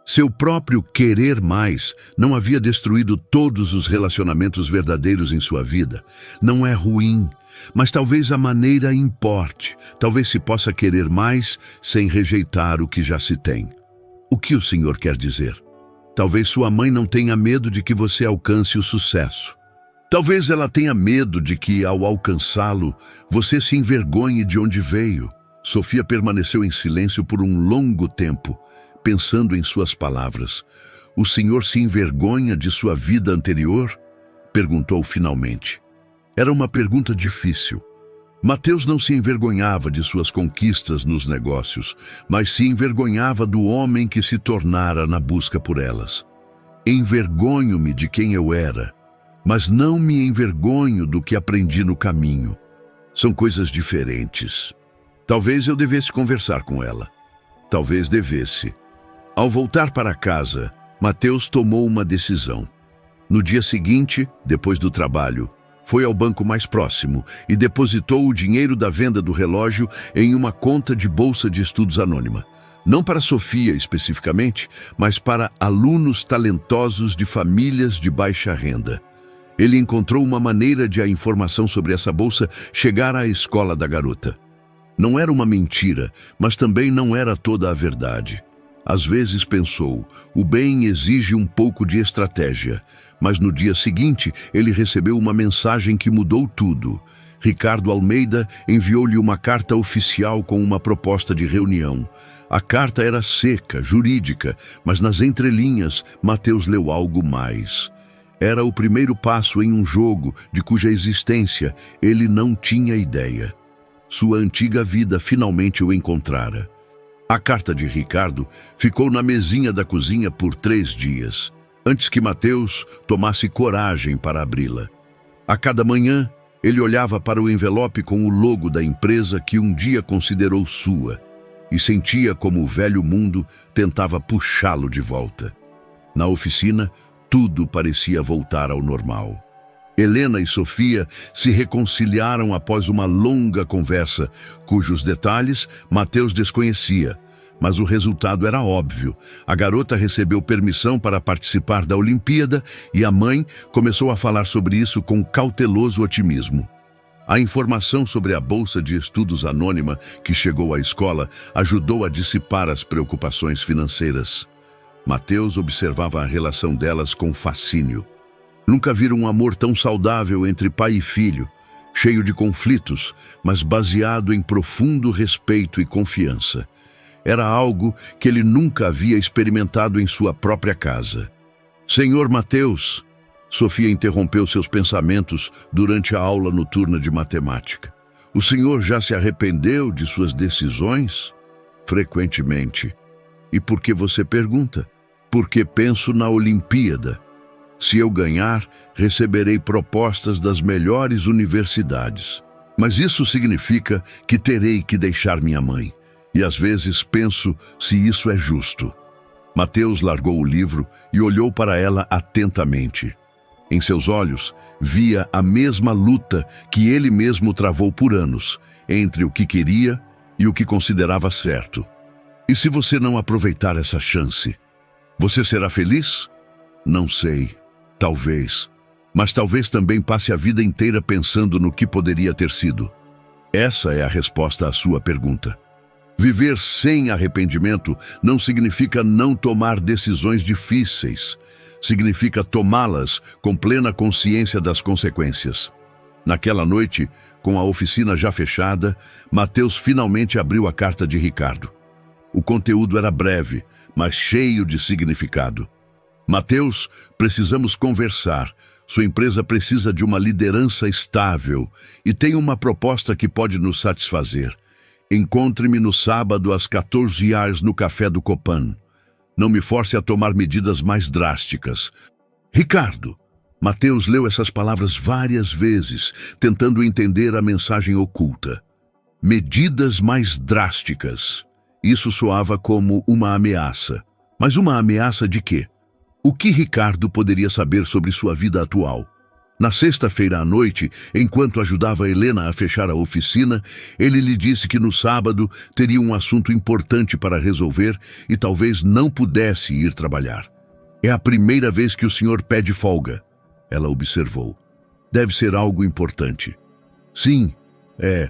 Seu próprio querer mais não havia destruído todos os relacionamentos verdadeiros em sua vida. Não é ruim, mas talvez a maneira importe. Talvez se possa querer mais sem rejeitar o que já se tem. O que o Senhor quer dizer? Talvez sua mãe não tenha medo de que você alcance o sucesso. Talvez ela tenha medo de que, ao alcançá-lo, você se envergonhe de onde veio. Sofia permaneceu em silêncio por um longo tempo, pensando em suas palavras. O Senhor se envergonha de sua vida anterior? Perguntou finalmente. Era uma pergunta difícil. Mateus não se envergonhava de suas conquistas nos negócios, mas se envergonhava do homem que se tornara na busca por elas. Envergonho-me de quem eu era, mas não me envergonho do que aprendi no caminho. São coisas diferentes. Talvez eu devesse conversar com ela. Talvez devesse. Ao voltar para casa, Mateus tomou uma decisão. No dia seguinte, depois do trabalho, foi ao banco mais próximo e depositou o dinheiro da venda do relógio em uma conta de bolsa de estudos anônima. Não para Sofia especificamente, mas para alunos talentosos de famílias de baixa renda. Ele encontrou uma maneira de a informação sobre essa bolsa chegar à escola da garota. Não era uma mentira, mas também não era toda a verdade. Às vezes pensou, o bem exige um pouco de estratégia, mas no dia seguinte ele recebeu uma mensagem que mudou tudo. Ricardo Almeida enviou-lhe uma carta oficial com uma proposta de reunião. A carta era seca, jurídica, mas nas entrelinhas Mateus leu algo mais. Era o primeiro passo em um jogo de cuja existência ele não tinha ideia. Sua antiga vida finalmente o encontrara. A carta de Ricardo ficou na mesinha da cozinha por 3 dias, antes que Mateus tomasse coragem para abri-la. A cada manhã, ele olhava para o envelope com o logo da empresa que um dia considerou sua e sentia como o velho mundo tentava puxá-lo de volta. Na oficina, tudo parecia voltar ao normal. Helena e Sofia se reconciliaram após uma longa conversa, cujos detalhes Mateus desconhecia, mas o resultado era óbvio. A garota recebeu permissão para participar da Olimpíada e a mãe começou a falar sobre isso com cauteloso otimismo. A informação sobre a bolsa de estudos anônima que chegou à escola ajudou a dissipar as preocupações financeiras. Mateus observava a relação delas com fascínio. Nunca vira um amor tão saudável entre pai e filho, cheio de conflitos, mas baseado em profundo respeito e confiança. Era algo que ele nunca havia experimentado em sua própria casa. Senhor Mateus, Sofia interrompeu seus pensamentos durante a aula noturna de matemática. O senhor já se arrependeu de suas decisões? Frequentemente. E por que você pergunta? Porque penso na Olimpíada. Se eu ganhar, receberei propostas das melhores universidades. Mas isso significa que terei que deixar minha mãe. E às vezes penso se isso é justo. Mateus largou o livro e olhou para ela atentamente. Em seus olhos, via a mesma luta que ele mesmo travou por anos, entre o que queria e o que considerava certo. E se você não aproveitar essa chance, você será feliz? Não sei. Talvez. Mas talvez também passe a vida inteira pensando no que poderia ter sido. Essa é a resposta à sua pergunta. Viver sem arrependimento não significa não tomar decisões difíceis. Significa tomá-las com plena consciência das consequências. Naquela noite, com a oficina já fechada, Mateus finalmente abriu a carta de Ricardo. O conteúdo era breve, mas cheio de significado. Mateus, precisamos conversar. Sua empresa precisa de uma liderança estável e tem uma proposta que pode nos satisfazer. Encontre-me no sábado às 14 horas no café do Copan. Não me force a tomar medidas mais drásticas. Ricardo! Mateus leu essas palavras várias vezes, tentando entender a mensagem oculta. Medidas mais drásticas. Isso soava como uma ameaça. Mas uma ameaça de quê? O que Ricardo poderia saber sobre sua vida atual? Na sexta-feira à noite, enquanto ajudava Helena a fechar a oficina, ele lhe disse que no sábado teria um assunto importante para resolver e talvez não pudesse ir trabalhar. É a primeira vez que o senhor pede folga, ela observou. Deve ser algo importante. Sim, é.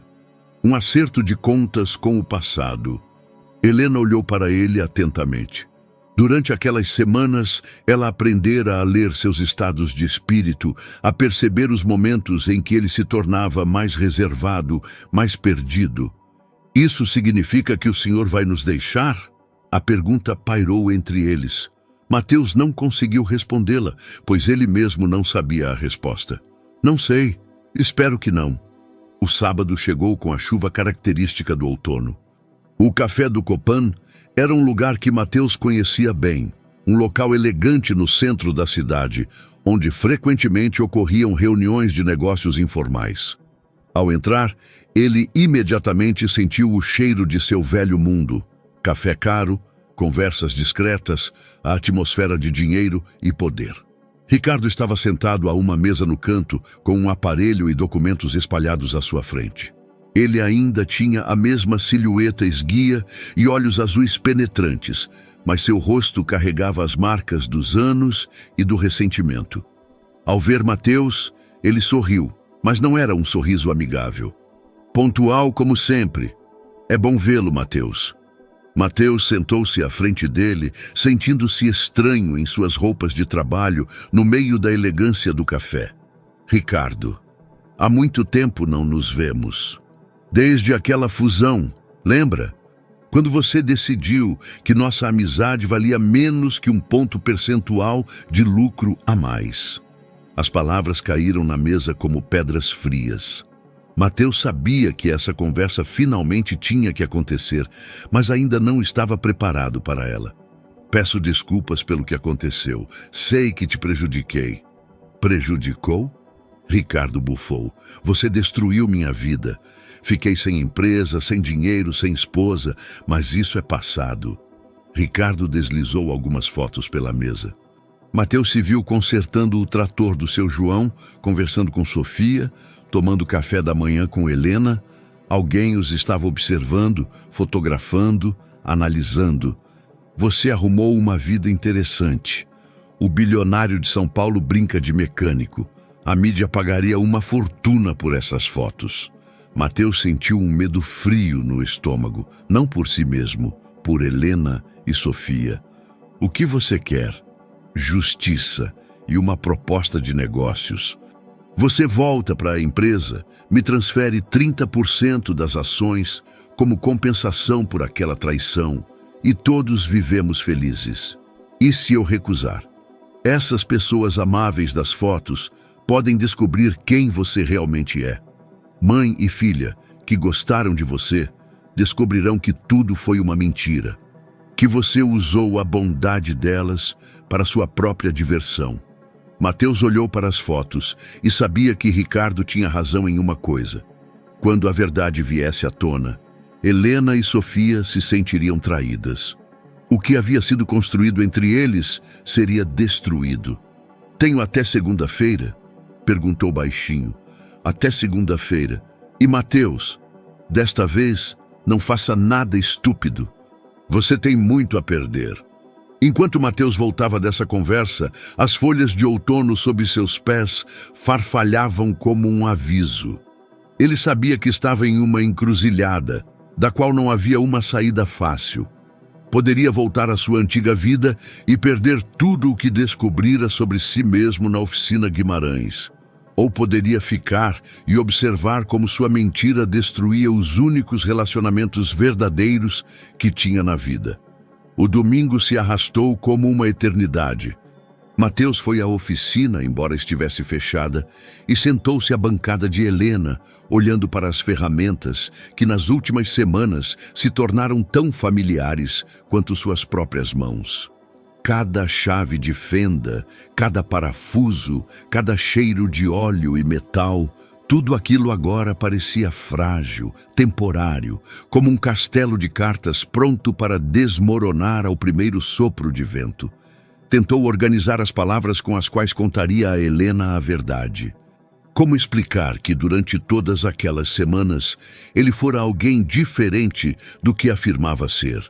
Um acerto de contas com o passado. Helena olhou para ele atentamente. Durante aquelas semanas, ela aprendera a ler seus estados de espírito, a perceber os momentos em que ele se tornava mais reservado, mais perdido. Isso significa que o senhor vai nos deixar? A pergunta pairou entre eles. Mateus não conseguiu respondê-la, pois ele mesmo não sabia a resposta. Não sei, espero que não. O sábado chegou com a chuva característica do outono. O café do Copan era um lugar que Mateus conhecia bem, um local elegante no centro da cidade, onde frequentemente ocorriam reuniões de negócios informais. Ao entrar, ele imediatamente sentiu o cheiro de seu velho mundo. Café caro, conversas discretas, a atmosfera de dinheiro e poder. Ricardo estava sentado a uma mesa no canto, com um aparelho e documentos espalhados à sua frente. Ele ainda tinha a mesma silhueta esguia e olhos azuis penetrantes, mas seu rosto carregava as marcas dos anos e do ressentimento. Ao ver Mateus, ele sorriu, mas não era um sorriso amigável. Pontual como sempre. É bom vê-lo, Mateus. Mateus sentou-se à frente dele, sentindo-se estranho em suas roupas de trabalho, no meio da elegância do café. Ricardo, há muito tempo não nos vemos. Desde aquela fusão, lembra? Quando você decidiu que nossa amizade valia menos que um ponto percentual de lucro a mais. As palavras caíram na mesa como pedras frias. Mateus sabia que essa conversa finalmente tinha que acontecer, mas ainda não estava preparado para ela. Peço desculpas pelo que aconteceu. Sei que te prejudiquei. Prejudicou? Ricardo bufou. Você destruiu minha vida. Fiquei sem empresa, sem dinheiro, sem esposa, mas isso é passado. Ricardo deslizou algumas fotos pela mesa. Mateus se viu consertando o trator do seu João, conversando com Sofia, tomando café da manhã com Helena. Alguém os estava observando, fotografando, analisando. Você arrumou uma vida interessante. O bilionário de São Paulo brinca de mecânico. A mídia pagaria uma fortuna por essas fotos. Mateus sentiu um medo frio no estômago, não por si mesmo, por Helena e Sofia. O que você quer? Justiça e uma proposta de negócios. Você volta para a empresa, me transfere 30% das ações como compensação por aquela traição e todos vivemos felizes. E se eu recusar? Essas pessoas amáveis das fotos podem descobrir quem você realmente é. Mãe e filha, que gostaram de você, descobrirão que tudo foi uma mentira, que você usou a bondade delas para sua própria diversão. Mateus olhou para as fotos e sabia que Ricardo tinha razão em uma coisa. Quando a verdade viesse à tona, Helena e Sofia se sentiriam traídas. O que havia sido construído entre eles seria destruído. Tenho até segunda-feira? Perguntou baixinho. Até segunda-feira. E Mateus, desta vez, não faça nada estúpido. Você tem muito a perder. Enquanto Mateus voltava dessa conversa, as folhas de outono sob seus pés farfalhavam como um aviso. Ele sabia que estava em uma encruzilhada, da qual não havia uma saída fácil. Poderia voltar à sua antiga vida e perder tudo o que descobrira sobre si mesmo na oficina Guimarães. Ou poderia ficar e observar como sua mentira destruía os únicos relacionamentos verdadeiros que tinha na vida. O domingo se arrastou como uma eternidade. Mateus foi à oficina, embora estivesse fechada, e sentou-se à bancada de Helena, olhando para as ferramentas que nas últimas semanas se tornaram tão familiares quanto suas próprias mãos. Cada chave de fenda, cada parafuso, cada cheiro de óleo e metal, tudo aquilo agora parecia frágil, temporário, como um castelo de cartas pronto para desmoronar ao primeiro sopro de vento. Tentou organizar as palavras com as quais contaria a Helena a verdade. Como explicar que durante todas aquelas semanas ele fora alguém diferente do que afirmava ser?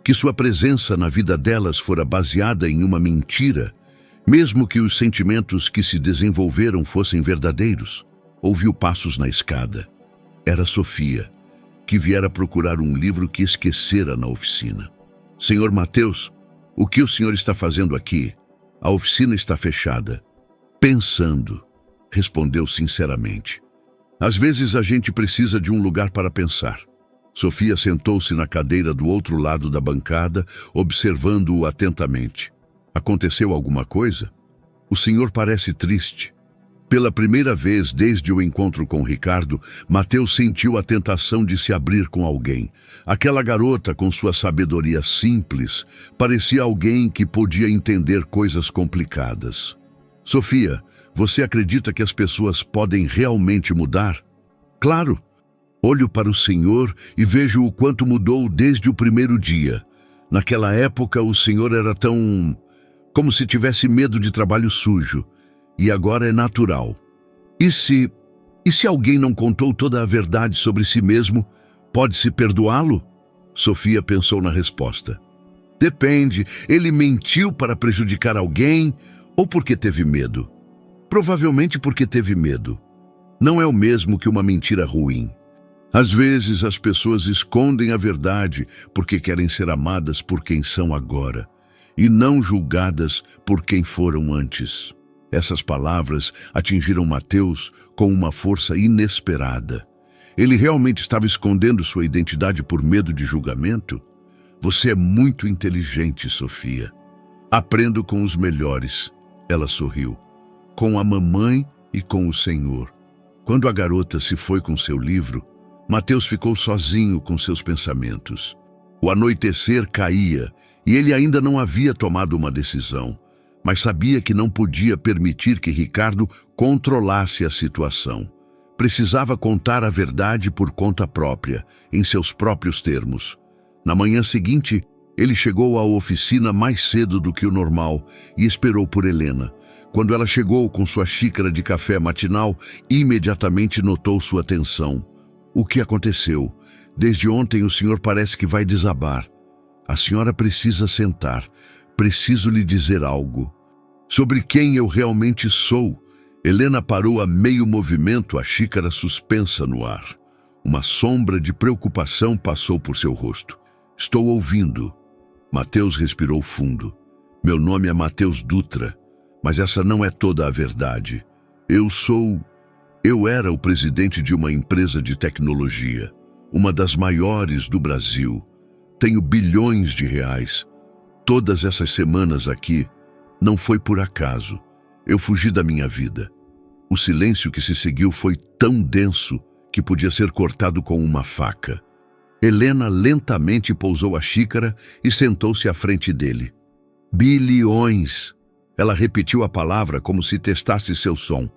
Que sua presença na vida delas fora baseada em uma mentira, mesmo que os sentimentos que se desenvolveram fossem verdadeiros? Ouviu passos na escada. Era Sofia, que viera procurar um livro que esquecera na oficina. Senhor Mateus, o que o senhor está fazendo aqui? A oficina está fechada. Pensando, respondeu sinceramente. Às vezes a gente precisa de um lugar para pensar. Sofia sentou-se na cadeira do outro lado da bancada, observando-o atentamente. Aconteceu alguma coisa? O senhor parece triste. Pela primeira vez desde o encontro com Ricardo, Mateus sentiu a tentação de se abrir com alguém. Aquela garota, com sua sabedoria simples, parecia alguém que podia entender coisas complicadas. Sofia, você acredita que as pessoas podem realmente mudar? Claro. Olho para o Senhor e vejo o quanto mudou desde o primeiro dia. Naquela época, o Senhor era tão... como se tivesse medo de trabalho sujo. E agora é natural. E se alguém não contou toda a verdade sobre si mesmo, pode-se perdoá-lo? Sofia pensou na resposta. Depende, ele mentiu para prejudicar alguém ou porque teve medo? Provavelmente porque teve medo. Não é o mesmo que uma mentira ruim. Às vezes as pessoas escondem a verdade porque querem ser amadas por quem são agora e não julgadas por quem foram antes. Essas palavras atingiram Mateus com uma força inesperada. Ele realmente estava escondendo sua identidade por medo de julgamento? Você é muito inteligente, Sofia. Aprendo com os melhores. Ela sorriu. Com a mamãe e com o Senhor. Quando a garota se foi com seu livro, Mateus ficou sozinho com seus pensamentos. O anoitecer caía e ele ainda não havia tomado uma decisão, mas sabia que não podia permitir que Ricardo controlasse a situação. Precisava contar a verdade por conta própria, em seus próprios termos. Na manhã seguinte, ele chegou à oficina mais cedo do que o normal e esperou por Helena. Quando ela chegou com sua xícara de café matinal, imediatamente notou sua tensão. O que aconteceu? Desde ontem o senhor parece que vai desabar. A senhora precisa sentar. Preciso lhe dizer algo. Sobre quem eu realmente sou. Helena parou a meio movimento, a xícara suspensa no ar. Uma sombra de preocupação passou por seu rosto. Estou ouvindo. Mateus respirou fundo. Meu nome é Mateus Dutra, mas essa não é toda a verdade. Eu era o presidente de uma empresa de tecnologia, uma das maiores do Brasil. Tenho bilhões de reais. Todas essas semanas aqui, não foi por acaso. Eu fugi da minha vida. O silêncio que se seguiu foi tão denso que podia ser cortado com uma faca. Helena lentamente pousou a xícara e sentou-se à frente dele. Bilhões. Ela repetiu a palavra como se testasse seu som.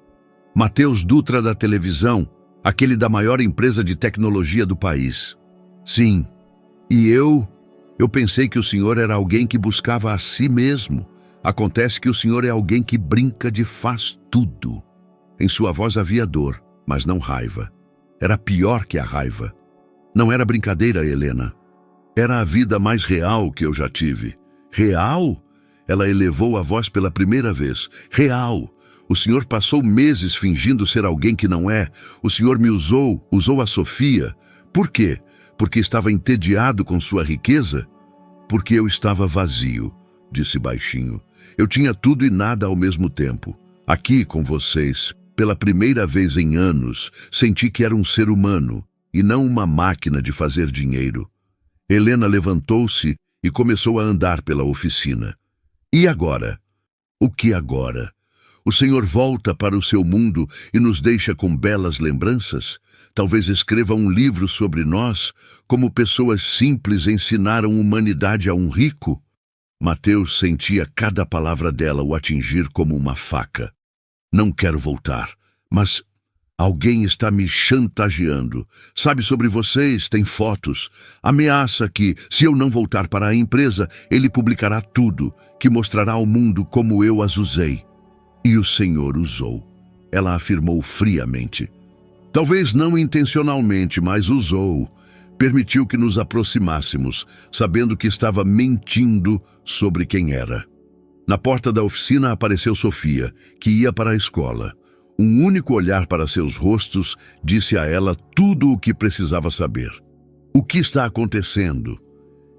Mateus Dutra da televisão, aquele da maior empresa de tecnologia do país. Sim. E eu pensei que o senhor era alguém que buscava a si mesmo. Acontece que o senhor é alguém que brinca de faz tudo. Em sua voz havia dor, mas não raiva. Era pior que a raiva. Não era brincadeira, Helena. Era a vida mais real que eu já tive. Real? Ela elevou a voz pela primeira vez. Real. O senhor passou meses fingindo ser alguém que não é. O senhor me usou a Sofia. Por quê? Porque estava entediado com sua riqueza? Porque eu estava vazio, disse baixinho. Eu tinha tudo e nada ao mesmo tempo. Aqui com vocês, pela primeira vez em anos, senti que era um ser humano e não uma máquina de fazer dinheiro. Helena levantou-se e começou a andar pela oficina. E agora? O que agora? O senhor volta para o seu mundo e nos deixa com belas lembranças? Talvez escreva um livro sobre nós, como pessoas simples ensinaram humanidade a um rico? Mateus sentia cada palavra dela o atingir como uma faca. Não quero voltar, mas alguém está me chantageando. Sabe sobre vocês, tem fotos. Ameaça que, se eu não voltar para a empresa, ele publicará tudo, que mostrará ao mundo como eu as usei. E o senhor usou. ela afirmou friamente. Talvez não intencionalmente, mas usou. Permitiu que nos aproximássemos, sabendo que estava mentindo sobre quem era. Na porta da oficina apareceu Sofia, que ia para a escola. Um único olhar para seus rostos disse a ela tudo o que precisava saber. O que está acontecendo?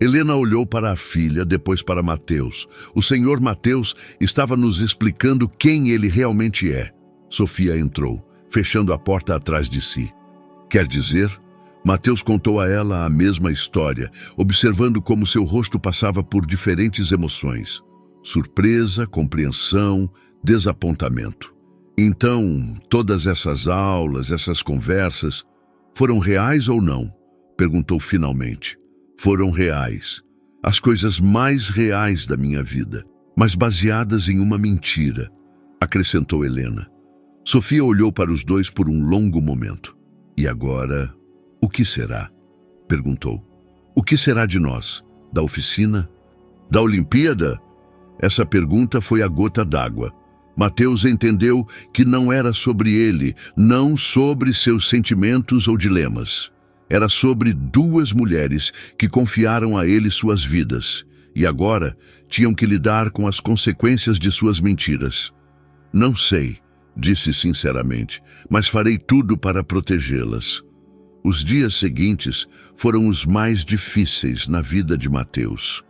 Helena olhou para a filha, depois para Mateus. O senhor Mateus estava nos explicando quem ele realmente é. Sofia entrou, fechando a porta atrás de si. Quer dizer, Mateus contou a ela a mesma história, observando como seu rosto passava por diferentes emoções. Surpresa, compreensão, desapontamento. Então, todas essas aulas, essas conversas, foram reais ou não? Perguntou finalmente. Foram reais. As coisas mais reais da minha vida, mas baseadas em uma mentira, acrescentou Helena. Sofia olhou para os dois por um longo momento. E agora, o que será? Perguntou. O que será de nós? Da oficina? Da Olimpíada? Essa pergunta foi a gota d'água. Mateus entendeu que não era sobre ele, não sobre seus sentimentos ou dilemas. Era sobre duas mulheres que confiaram a ele suas vidas e agora tinham que lidar com as consequências de suas mentiras. Não sei, disse sinceramente, mas farei tudo para protegê-las. Os dias seguintes foram os mais difíceis na vida de Mateus.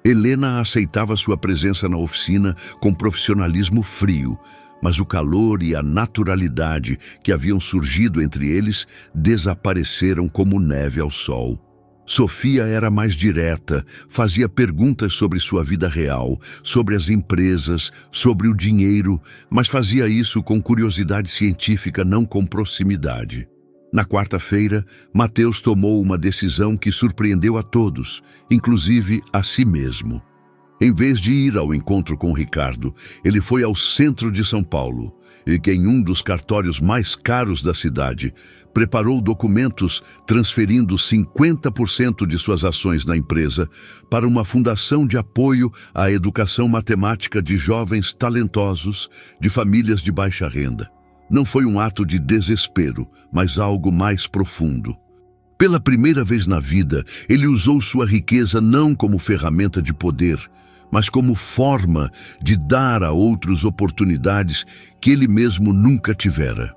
Helena aceitava sua presença na oficina com profissionalismo frio, mas o calor e a naturalidade que haviam surgido entre eles desapareceram como neve ao sol. Sofia era mais direta, fazia perguntas sobre sua vida real, sobre as empresas, sobre o dinheiro, mas fazia isso com curiosidade científica, não com proximidade. Na quarta-feira, Mateus tomou uma decisão que surpreendeu a todos, inclusive a si mesmo. Em vez de ir ao encontro com Ricardo, ele foi ao centro de São Paulo e, em um dos cartórios mais caros da cidade, preparou documentos transferindo 50% de suas ações na empresa para uma fundação de apoio à educação matemática de jovens talentosos de famílias de baixa renda. Não foi um ato de desespero, mas algo mais profundo. Pela primeira vez na vida, ele usou sua riqueza não como ferramenta de poder, mas como forma de dar a outros oportunidades que ele mesmo nunca tivera.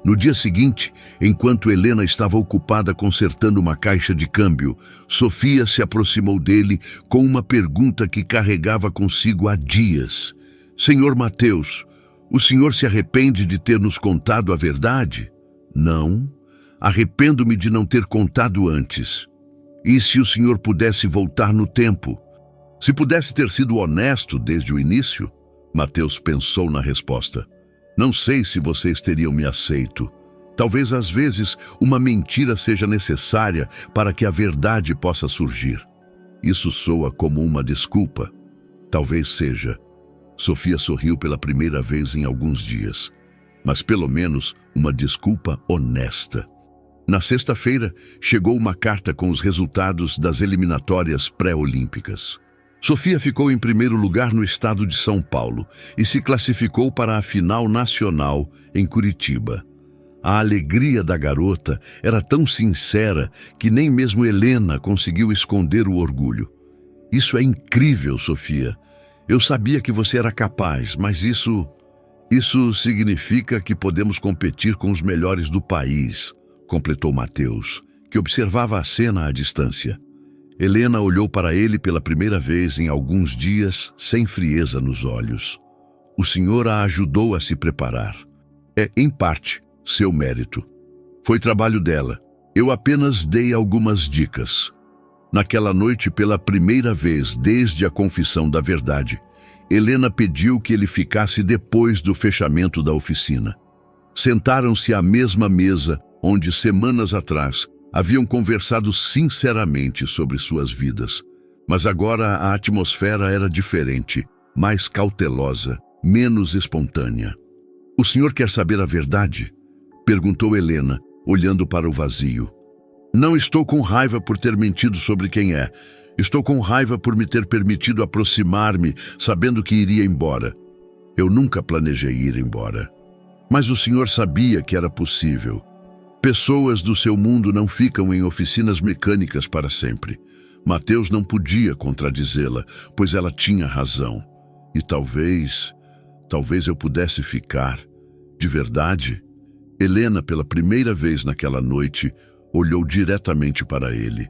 No dia seguinte, enquanto Helena estava ocupada consertando uma caixa de câmbio, Sofia se aproximou dele com uma pergunta que carregava consigo há dias. Senhor Mateus, o senhor se arrepende de ter nos contado a verdade? Não. Arrependo-me de não ter contado antes. E se o senhor pudesse voltar no tempo? Se pudesse ter sido honesto desde o início? Mateus pensou na resposta. Não sei se vocês teriam me aceito. Talvez às vezes uma mentira seja necessária para que a verdade possa surgir. Isso soa como uma desculpa. Talvez seja. Sofia sorriu pela primeira vez em alguns dias, mas pelo menos uma desculpa honesta. Na sexta-feira, chegou uma carta com os resultados das eliminatórias pré-olímpicas. Sofia ficou em primeiro lugar no estado de São Paulo e se classificou para a final nacional em Curitiba. A alegria da garota era tão sincera que nem mesmo Helena conseguiu esconder o orgulho. Isso é incrível, Sofia. Eu sabia que você era capaz, mas isso significa que podemos competir com os melhores do país, completou Mateus, que observava a cena à distância. Helena olhou para ele pela primeira vez em alguns dias, sem frieza nos olhos. O senhor a ajudou a se preparar. É, em parte, seu mérito. Foi trabalho dela. Eu apenas dei algumas dicas. Naquela noite, pela primeira vez desde a confissão da verdade, Helena pediu que ele ficasse depois do fechamento da oficina. Sentaram-se à mesma mesa onde, semanas atrás, haviam conversado sinceramente sobre suas vidas. Mas agora a atmosfera era diferente, mais cautelosa, menos espontânea. O senhor quer saber a verdade? Perguntou Helena, olhando para o vazio. Não estou com raiva por ter mentido sobre quem é. Estou com raiva por me ter permitido aproximar-me, sabendo que iria embora. Eu nunca planejei ir embora. Mas o senhor sabia que era possível. Pessoas do seu mundo não ficam em oficinas mecânicas para sempre. Mateus não podia contradizê-la, pois ela tinha razão. E talvez eu pudesse ficar. De verdade? Helena, pela primeira vez naquela noite, olhou diretamente para ele.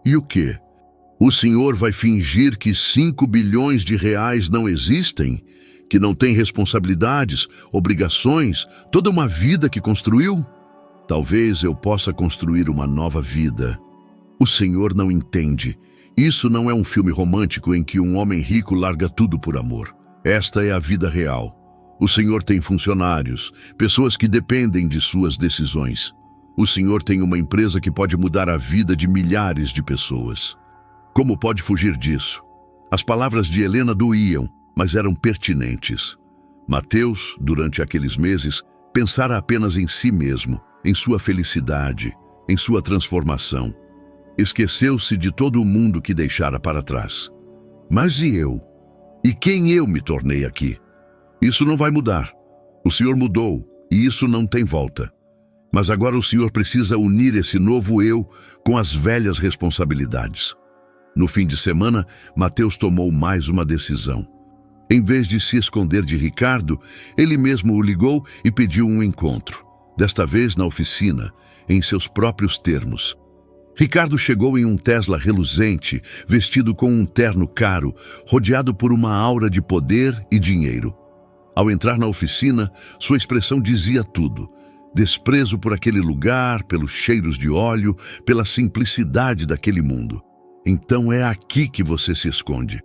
E o quê? O senhor vai fingir que 5 bilhões de reais não existem? Que não tem responsabilidades, obrigações, toda uma vida que construiu? Talvez eu possa construir uma nova vida. O senhor não entende. Isso não é um filme romântico em que um homem rico larga tudo por amor. Esta é a vida real. O senhor tem funcionários, pessoas que dependem de suas decisões. O senhor tem uma empresa que pode mudar a vida de milhares de pessoas. Como pode fugir disso? As palavras de Helena doíam, mas eram pertinentes. Mateus, durante aqueles meses, pensara apenas em si mesmo, em sua felicidade, em sua transformação. Esqueceu-se de todo o mundo que deixara para trás. Mas e eu? E quem eu me tornei aqui? Isso não vai mudar. O senhor mudou, e isso não tem volta. Mas agora o senhor precisa unir esse novo eu com as velhas responsabilidades. No fim de semana, Mateus tomou mais uma decisão. Em vez de se esconder de Ricardo, ele mesmo o ligou e pediu um encontro. Desta vez na oficina, em seus próprios termos. Ricardo chegou em um Tesla reluzente, vestido com um terno caro, rodeado por uma aura de poder e dinheiro. Ao entrar na oficina, sua expressão dizia tudo. Desprezo por aquele lugar, pelos cheiros de óleo, pela simplicidade daquele mundo. Então é aqui que você se esconde.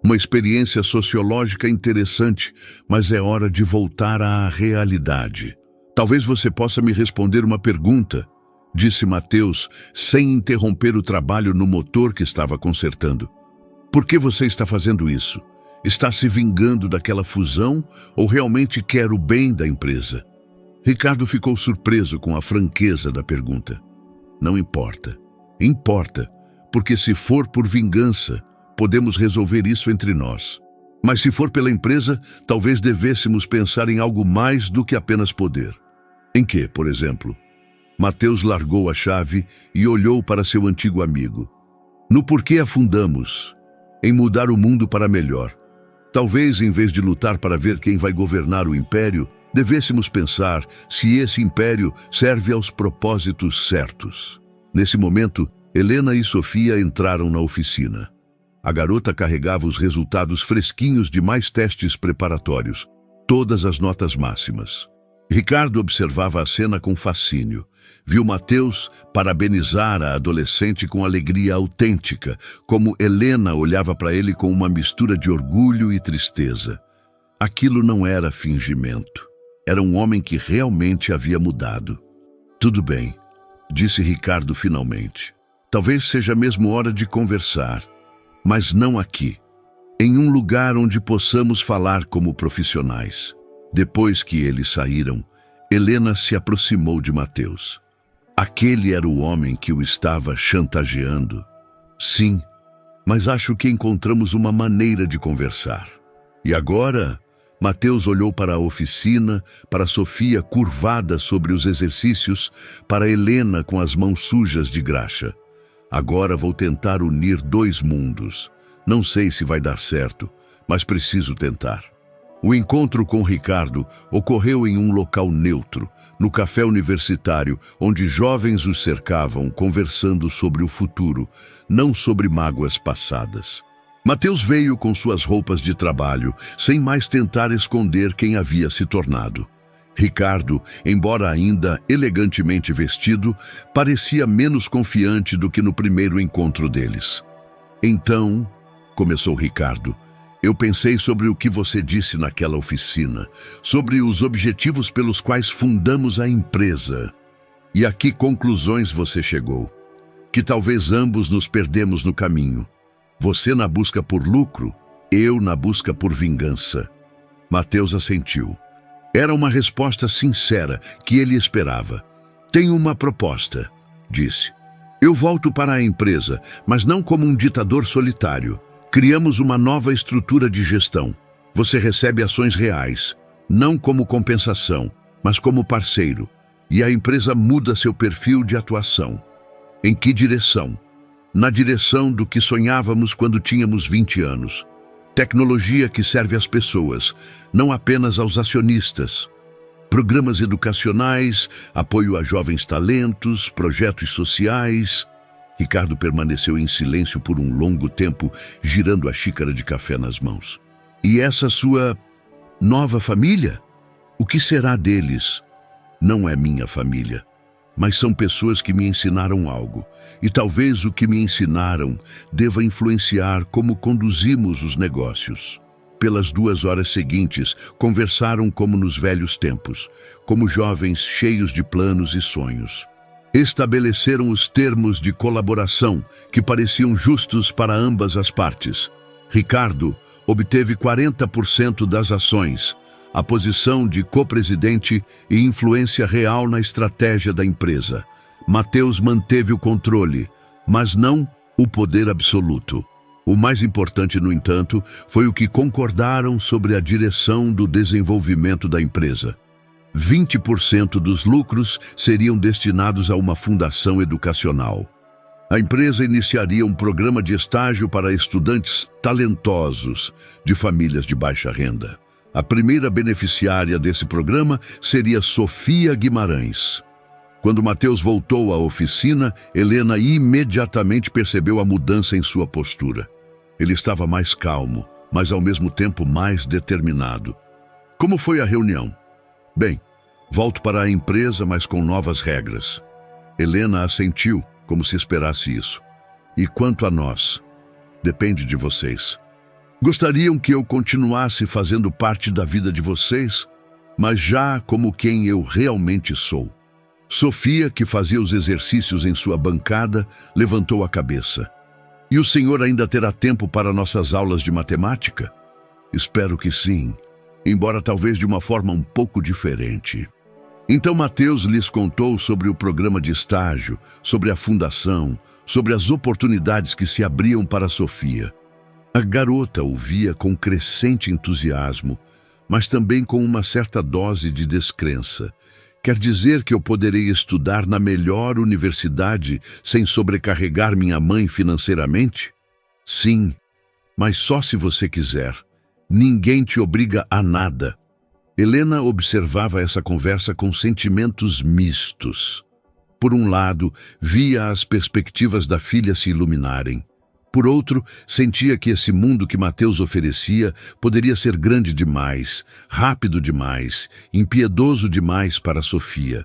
Uma experiência sociológica interessante, mas é hora de voltar à realidade. Talvez você possa me responder uma pergunta, disse Mateus, sem interromper o trabalho no motor que estava consertando. Por que você está fazendo isso? Está se vingando daquela fusão ou realmente quer o bem da empresa? Ricardo ficou surpreso com a franqueza da pergunta. Não importa. Importa, porque se for por vingança, podemos resolver isso entre nós. Mas se for pela empresa, talvez devêssemos pensar em algo mais do que apenas poder. Em que, por exemplo? Mateus largou a chave e olhou para seu antigo amigo. No porquê afundamos? Em mudar o mundo para melhor. Talvez, em vez de lutar para ver quem vai governar o império, devêssemos pensar se esse império serve aos propósitos certos. Nesse momento, Helena e Sofia entraram na oficina. A garota carregava os resultados fresquinhos de mais testes preparatórios, todas as notas máximas. Ricardo observava a cena com fascínio. Viu Mateus parabenizar a adolescente com alegria autêntica, como Helena olhava para ele com uma mistura de orgulho e tristeza. Aquilo não era fingimento. Era um homem que realmente havia mudado. Tudo bem, disse Ricardo finalmente. Talvez seja mesmo hora de conversar, mas não aqui. Em um lugar onde possamos falar como profissionais. Depois que eles saíram, Helena se aproximou de Mateus. Aquele era o homem que o estava chantageando. Sim, mas acho que encontramos uma maneira de conversar. E agora, Mateus olhou para a oficina, para Sofia curvada sobre os exercícios, para Helena com as mãos sujas de graxa. Agora vou tentar unir dois mundos. Não sei se vai dar certo, mas preciso tentar. O encontro com Ricardo ocorreu em um local neutro, no café universitário, onde jovens os cercavam, conversando sobre o futuro, não sobre mágoas passadas. Mateus veio com suas roupas de trabalho, sem mais tentar esconder quem havia se tornado. Ricardo, embora ainda elegantemente vestido, parecia menos confiante do que no primeiro encontro deles. Então, começou Ricardo, eu pensei sobre o que você disse naquela oficina, sobre os objetivos pelos quais fundamos a empresa. E a que conclusões você chegou? Que talvez ambos nos perdemos no caminho. Você na busca por lucro, eu na busca por vingança. Mateus assentiu. Era uma resposta sincera que ele esperava. Tenho uma proposta, disse. Eu volto para a empresa, mas não como um ditador solitário. Criamos uma nova estrutura de gestão. Você recebe ações reais, não como compensação, mas como parceiro, e a empresa muda seu perfil de atuação. Em que direção? Na direção do que sonhávamos quando tínhamos 20 anos. Tecnologia que serve às pessoas, não apenas aos acionistas. Programas educacionais, apoio a jovens talentos, projetos sociais. Ricardo permaneceu em silêncio por um longo tempo, girando a xícara de café nas mãos. E essa sua nova família? O que será deles? Não é minha família, mas são pessoas que me ensinaram algo. E talvez o que me ensinaram deva influenciar como conduzimos os negócios. Pelas 2 horas seguintes, conversaram como nos velhos tempos, como jovens cheios de planos e sonhos. Estabeleceram os termos de colaboração que pareciam justos para ambas as partes. Ricardo obteve 40% das ações, a posição de co-presidente e influência real na estratégia da empresa. Mateus manteve o controle, mas não o poder absoluto. O mais importante, no entanto, foi o que concordaram sobre a direção do desenvolvimento da empresa. 20% dos lucros seriam destinados a uma fundação educacional. A empresa iniciaria um programa de estágio para estudantes talentosos de famílias de baixa renda. A primeira beneficiária desse programa seria Sofia Guimarães. Quando Mateus voltou à oficina, Helena imediatamente percebeu a mudança em sua postura. Ele estava mais calmo, mas ao mesmo tempo mais determinado. Como foi a reunião? Bem, volto para a empresa, mas com novas regras. Helena assentiu, como se esperasse isso. E quanto a nós? Depende de vocês. Gostariam que eu continuasse fazendo parte da vida de vocês, mas já como quem eu realmente sou. Sofia, que fazia os exercícios em sua bancada, levantou a cabeça. E o senhor ainda terá tempo para nossas aulas de matemática? Espero que sim, embora talvez de uma forma um pouco diferente. Então Mateus lhes contou sobre o programa de estágio, sobre a fundação, sobre as oportunidades que se abriam para Sofia. A garota ouvia com crescente entusiasmo, mas também com uma certa dose de descrença. Quer dizer que eu poderei estudar na melhor universidade sem sobrecarregar minha mãe financeiramente? Sim, mas só se você quiser. Ninguém te obriga a nada. Helena observava essa conversa com sentimentos mistos. Por um lado, via as perspectivas da filha se iluminarem. Por outro, sentia que esse mundo que Mateus oferecia poderia ser grande demais, rápido demais, impiedoso demais para Sofia.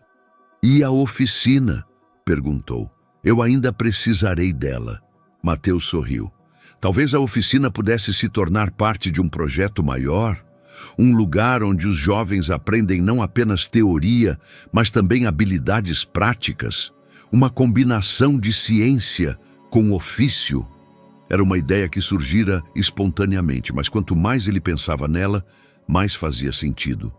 E a oficina? Perguntou. Eu ainda precisarei dela. Mateus sorriu. Talvez a oficina pudesse se tornar parte de um projeto maior, um lugar onde os jovens aprendem não apenas teoria, mas também habilidades práticas, uma combinação de ciência com ofício. Era uma ideia que surgira espontaneamente, mas quanto mais ele pensava nela, mais fazia sentido.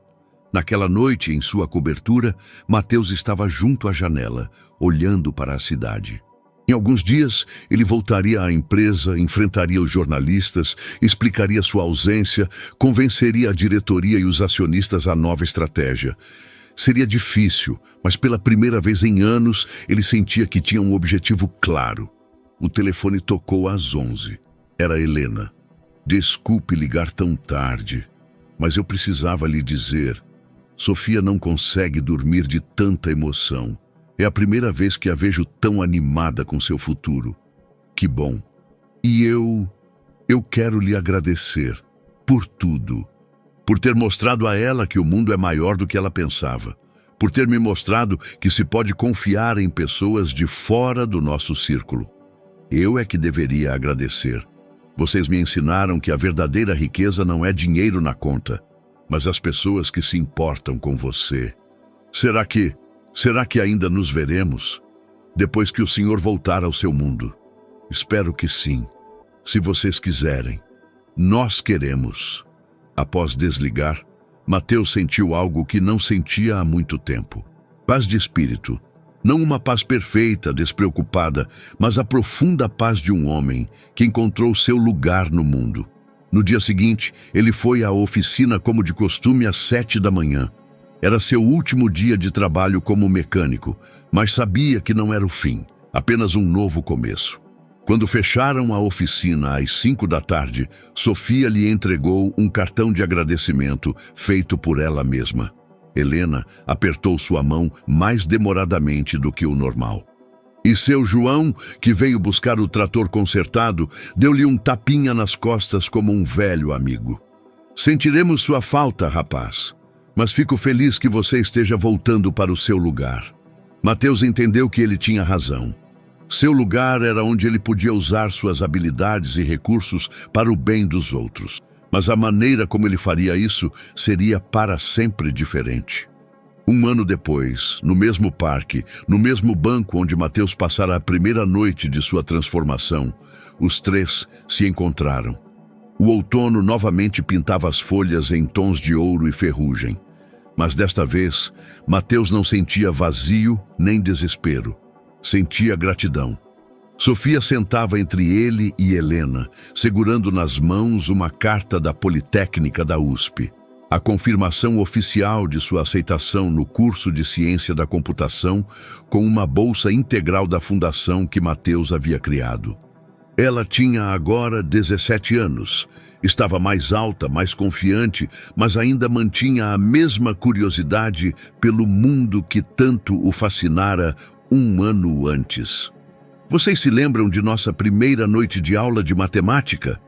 Naquela noite, em sua cobertura, Mateus estava junto à janela, olhando para a cidade. Em alguns dias, ele voltaria à empresa, enfrentaria os jornalistas, explicaria sua ausência, convenceria a diretoria e os acionistas à nova estratégia. Seria difícil, mas pela primeira vez em anos, ele sentia que tinha um objetivo claro. O telefone tocou às 11. Era Helena. Desculpe ligar tão tarde, mas eu precisava lhe dizer. Sofia não consegue dormir de tanta emoção. É a primeira vez que a vejo tão animada com seu futuro. Que bom. E eu quero lhe agradecer por tudo. Por ter mostrado a ela que o mundo é maior do que ela pensava. Por ter me mostrado que se pode confiar em pessoas de fora do nosso círculo. Eu é que deveria agradecer. Vocês me ensinaram que a verdadeira riqueza não é dinheiro na conta, mas as pessoas que se importam com você. Será que ainda nos veremos, depois que o senhor voltar ao seu mundo? Espero que sim, se vocês quiserem. Nós queremos. Após desligar, Mateus sentiu algo que não sentia há muito tempo. Paz de espírito. Não uma paz perfeita, despreocupada, mas a profunda paz de um homem que encontrou seu lugar no mundo. No dia seguinte, ele foi à oficina como de costume às 7 da manhã. Era seu último dia de trabalho como mecânico, mas sabia que não era o fim, apenas um novo começo. Quando fecharam a oficina às 5 da tarde, Sofia lhe entregou um cartão de agradecimento feito por ela mesma. Helena apertou sua mão mais demoradamente do que o normal. E seu João, que veio buscar o trator consertado, deu-lhe um tapinha nas costas como um velho amigo. Sentiremos sua falta, rapaz, mas fico feliz que você esteja voltando para o seu lugar. Mateus entendeu que ele tinha razão. Seu lugar era onde ele podia usar suas habilidades e recursos para o bem dos outros. Mas a maneira como ele faria isso seria para sempre diferente. Um ano depois, no mesmo parque, no mesmo banco onde Mateus passara a primeira noite de sua transformação, os três se encontraram. O outono novamente pintava as folhas em tons de ouro e ferrugem. Mas desta vez, Mateus não sentia vazio nem desespero. Sentia gratidão. Sofia sentava entre ele e Helena, segurando nas mãos uma carta da Politécnica da USP. A confirmação oficial de sua aceitação no curso de Ciência da Computação com uma bolsa integral da fundação que Mateus havia criado. Ela tinha agora 17 anos. Estava mais alta, mais confiante, mas ainda mantinha a mesma curiosidade pelo mundo que tanto o fascinara um ano antes. Vocês se lembram de nossa primeira noite de aula de matemática?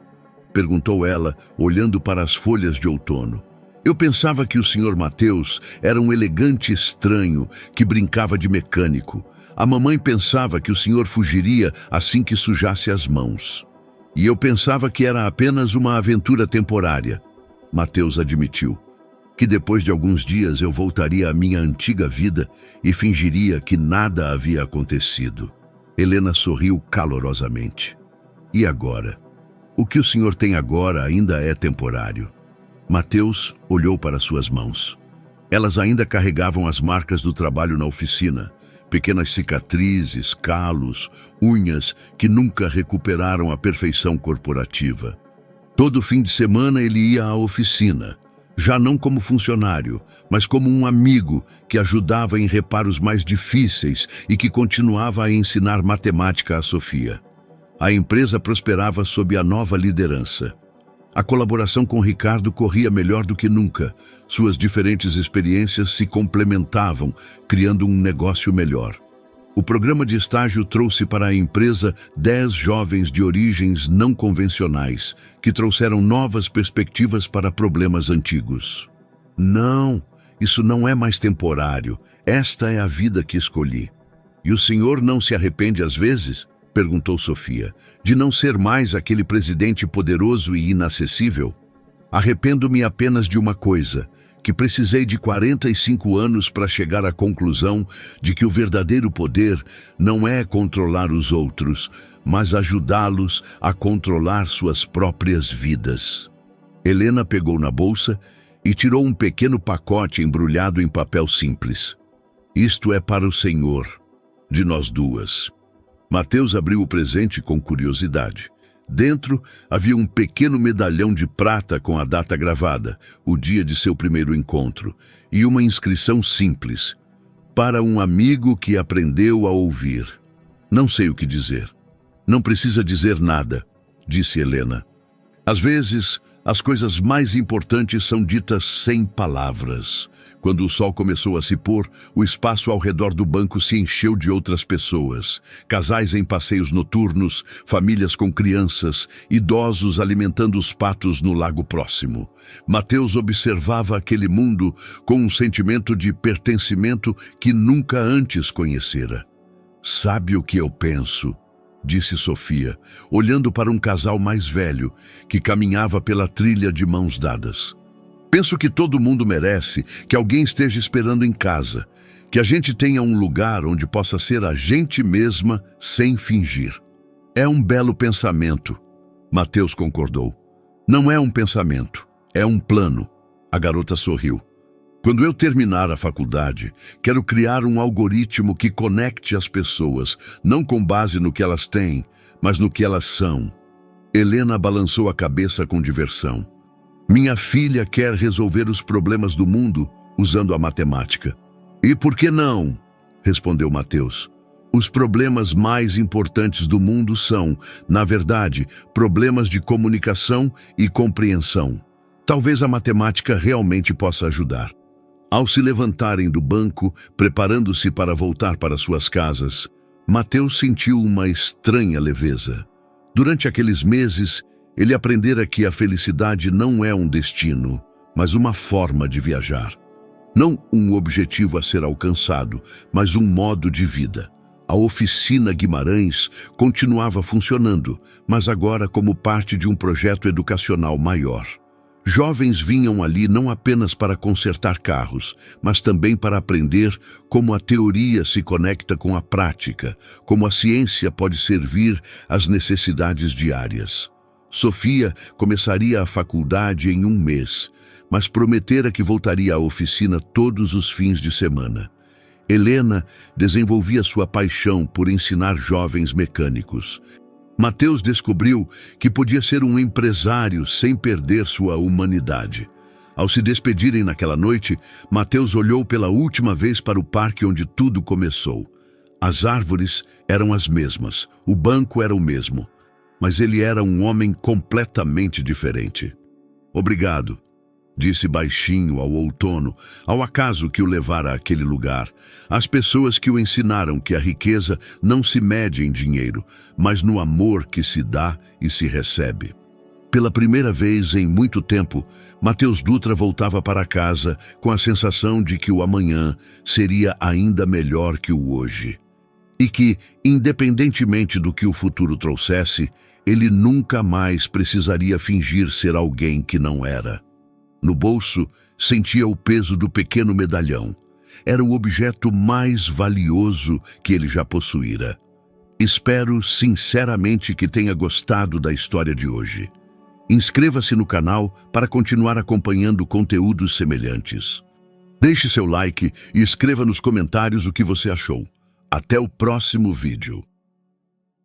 Perguntou ela, olhando para as folhas de outono. Eu pensava que o Sr. Mateus era um elegante estranho que brincava de mecânico. A mamãe pensava que o senhor fugiria assim que sujasse as mãos. E eu pensava que era apenas uma aventura temporária. Mateus admitiu que depois de alguns dias eu voltaria à minha antiga vida e fingiria que nada havia acontecido. Helena sorriu calorosamente. E agora? O que o senhor tem agora ainda é temporário. Mateus olhou para suas mãos. Elas ainda carregavam as marcas do trabalho na oficina, pequenas cicatrizes, calos, unhas que nunca recuperaram a perfeição corporativa. Todo fim de semana ele ia à oficina, já não como funcionário, mas como um amigo que ajudava em reparos mais difíceis e que continuava a ensinar matemática a Sofia. A empresa prosperava sob a nova liderança. A colaboração com Ricardo corria melhor do que nunca. Suas diferentes experiências se complementavam, criando um negócio melhor. O programa de estágio trouxe para a empresa 10 jovens de origens não convencionais, que trouxeram novas perspectivas para problemas antigos. Não, isso não é mais temporário. Esta é a vida que escolhi. E o senhor não se arrepende às vezes? Perguntou Sofia, de não ser mais aquele presidente poderoso e inacessível? Arrependo-me apenas de uma coisa, que precisei de 45 anos para chegar à conclusão de que o verdadeiro poder não é controlar os outros, mas ajudá-los a controlar suas próprias vidas. Helena pegou na bolsa e tirou um pequeno pacote embrulhado em papel simples. Isto é para o senhor, de nós duas. Mateus abriu o presente com curiosidade. Dentro havia um pequeno medalhão de prata com a data gravada, o dia de seu primeiro encontro, e uma inscrição simples. Para um amigo que aprendeu a ouvir. Não sei o que dizer. Não precisa dizer nada, disse Helena. Às vezes, as coisas mais importantes são ditas sem palavras. Quando o sol começou a se pôr, o espaço ao redor do banco se encheu de outras pessoas. Casais em passeios noturnos, famílias com crianças, idosos alimentando os patos no lago próximo. Mateus observava aquele mundo com um sentimento de pertencimento que nunca antes conhecera. Sabe o que eu penso? Disse Sofia, olhando para um casal mais velho que caminhava pela trilha de mãos dadas. Penso que todo mundo merece que alguém esteja esperando em casa, que a gente tenha um lugar onde possa ser a gente mesma sem fingir. É um belo pensamento, Mateus concordou. Não é um pensamento, é um plano. A garota sorriu. Quando eu terminar a faculdade, quero criar um algoritmo que conecte as pessoas, não com base no que elas têm, mas no que elas são. Helena balançou a cabeça com diversão. Minha filha quer resolver os problemas do mundo usando a matemática. E por que não? Respondeu Mateus. Os problemas mais importantes do mundo são, na verdade, problemas de comunicação e compreensão. Talvez a matemática realmente possa ajudar. Ao se levantarem do banco, preparando-se para voltar para suas casas, Mateus sentiu uma estranha leveza. Durante aqueles meses, ele aprendera que a felicidade não é um destino, mas uma forma de viajar. Não um objetivo a ser alcançado, mas um modo de vida. A oficina Guimarães continuava funcionando, mas agora como parte de um projeto educacional maior. Jovens vinham ali não apenas para consertar carros, mas também para aprender como a teoria se conecta com a prática, como a ciência pode servir às necessidades diárias. Sofia começaria a faculdade em um mês, mas prometera que voltaria à oficina todos os fins de semana. Helena desenvolvia sua paixão por ensinar jovens mecânicos. Mateus descobriu que podia ser um empresário sem perder sua humanidade. Ao se despedirem naquela noite, Mateus olhou pela última vez para o parque onde tudo começou. As árvores eram as mesmas, o banco era o mesmo, mas ele era um homem completamente diferente. Obrigado, disse baixinho ao outono, ao acaso que o levara àquele lugar, às pessoas que o ensinaram que a riqueza não se mede em dinheiro, mas no amor que se dá e se recebe. Pela primeira vez em muito tempo, Mateus Dutra voltava para casa com a sensação de que o amanhã seria ainda melhor que o hoje. E que, independentemente do que o futuro trouxesse, ele nunca mais precisaria fingir ser alguém que não era. No bolso, sentia o peso do pequeno medalhão. Era o objeto mais valioso que ele já possuíra. Espero sinceramente que tenha gostado da história de hoje. Inscreva-se no canal para continuar acompanhando conteúdos semelhantes. Deixe seu like e escreva nos comentários o que você achou. Até o próximo vídeo.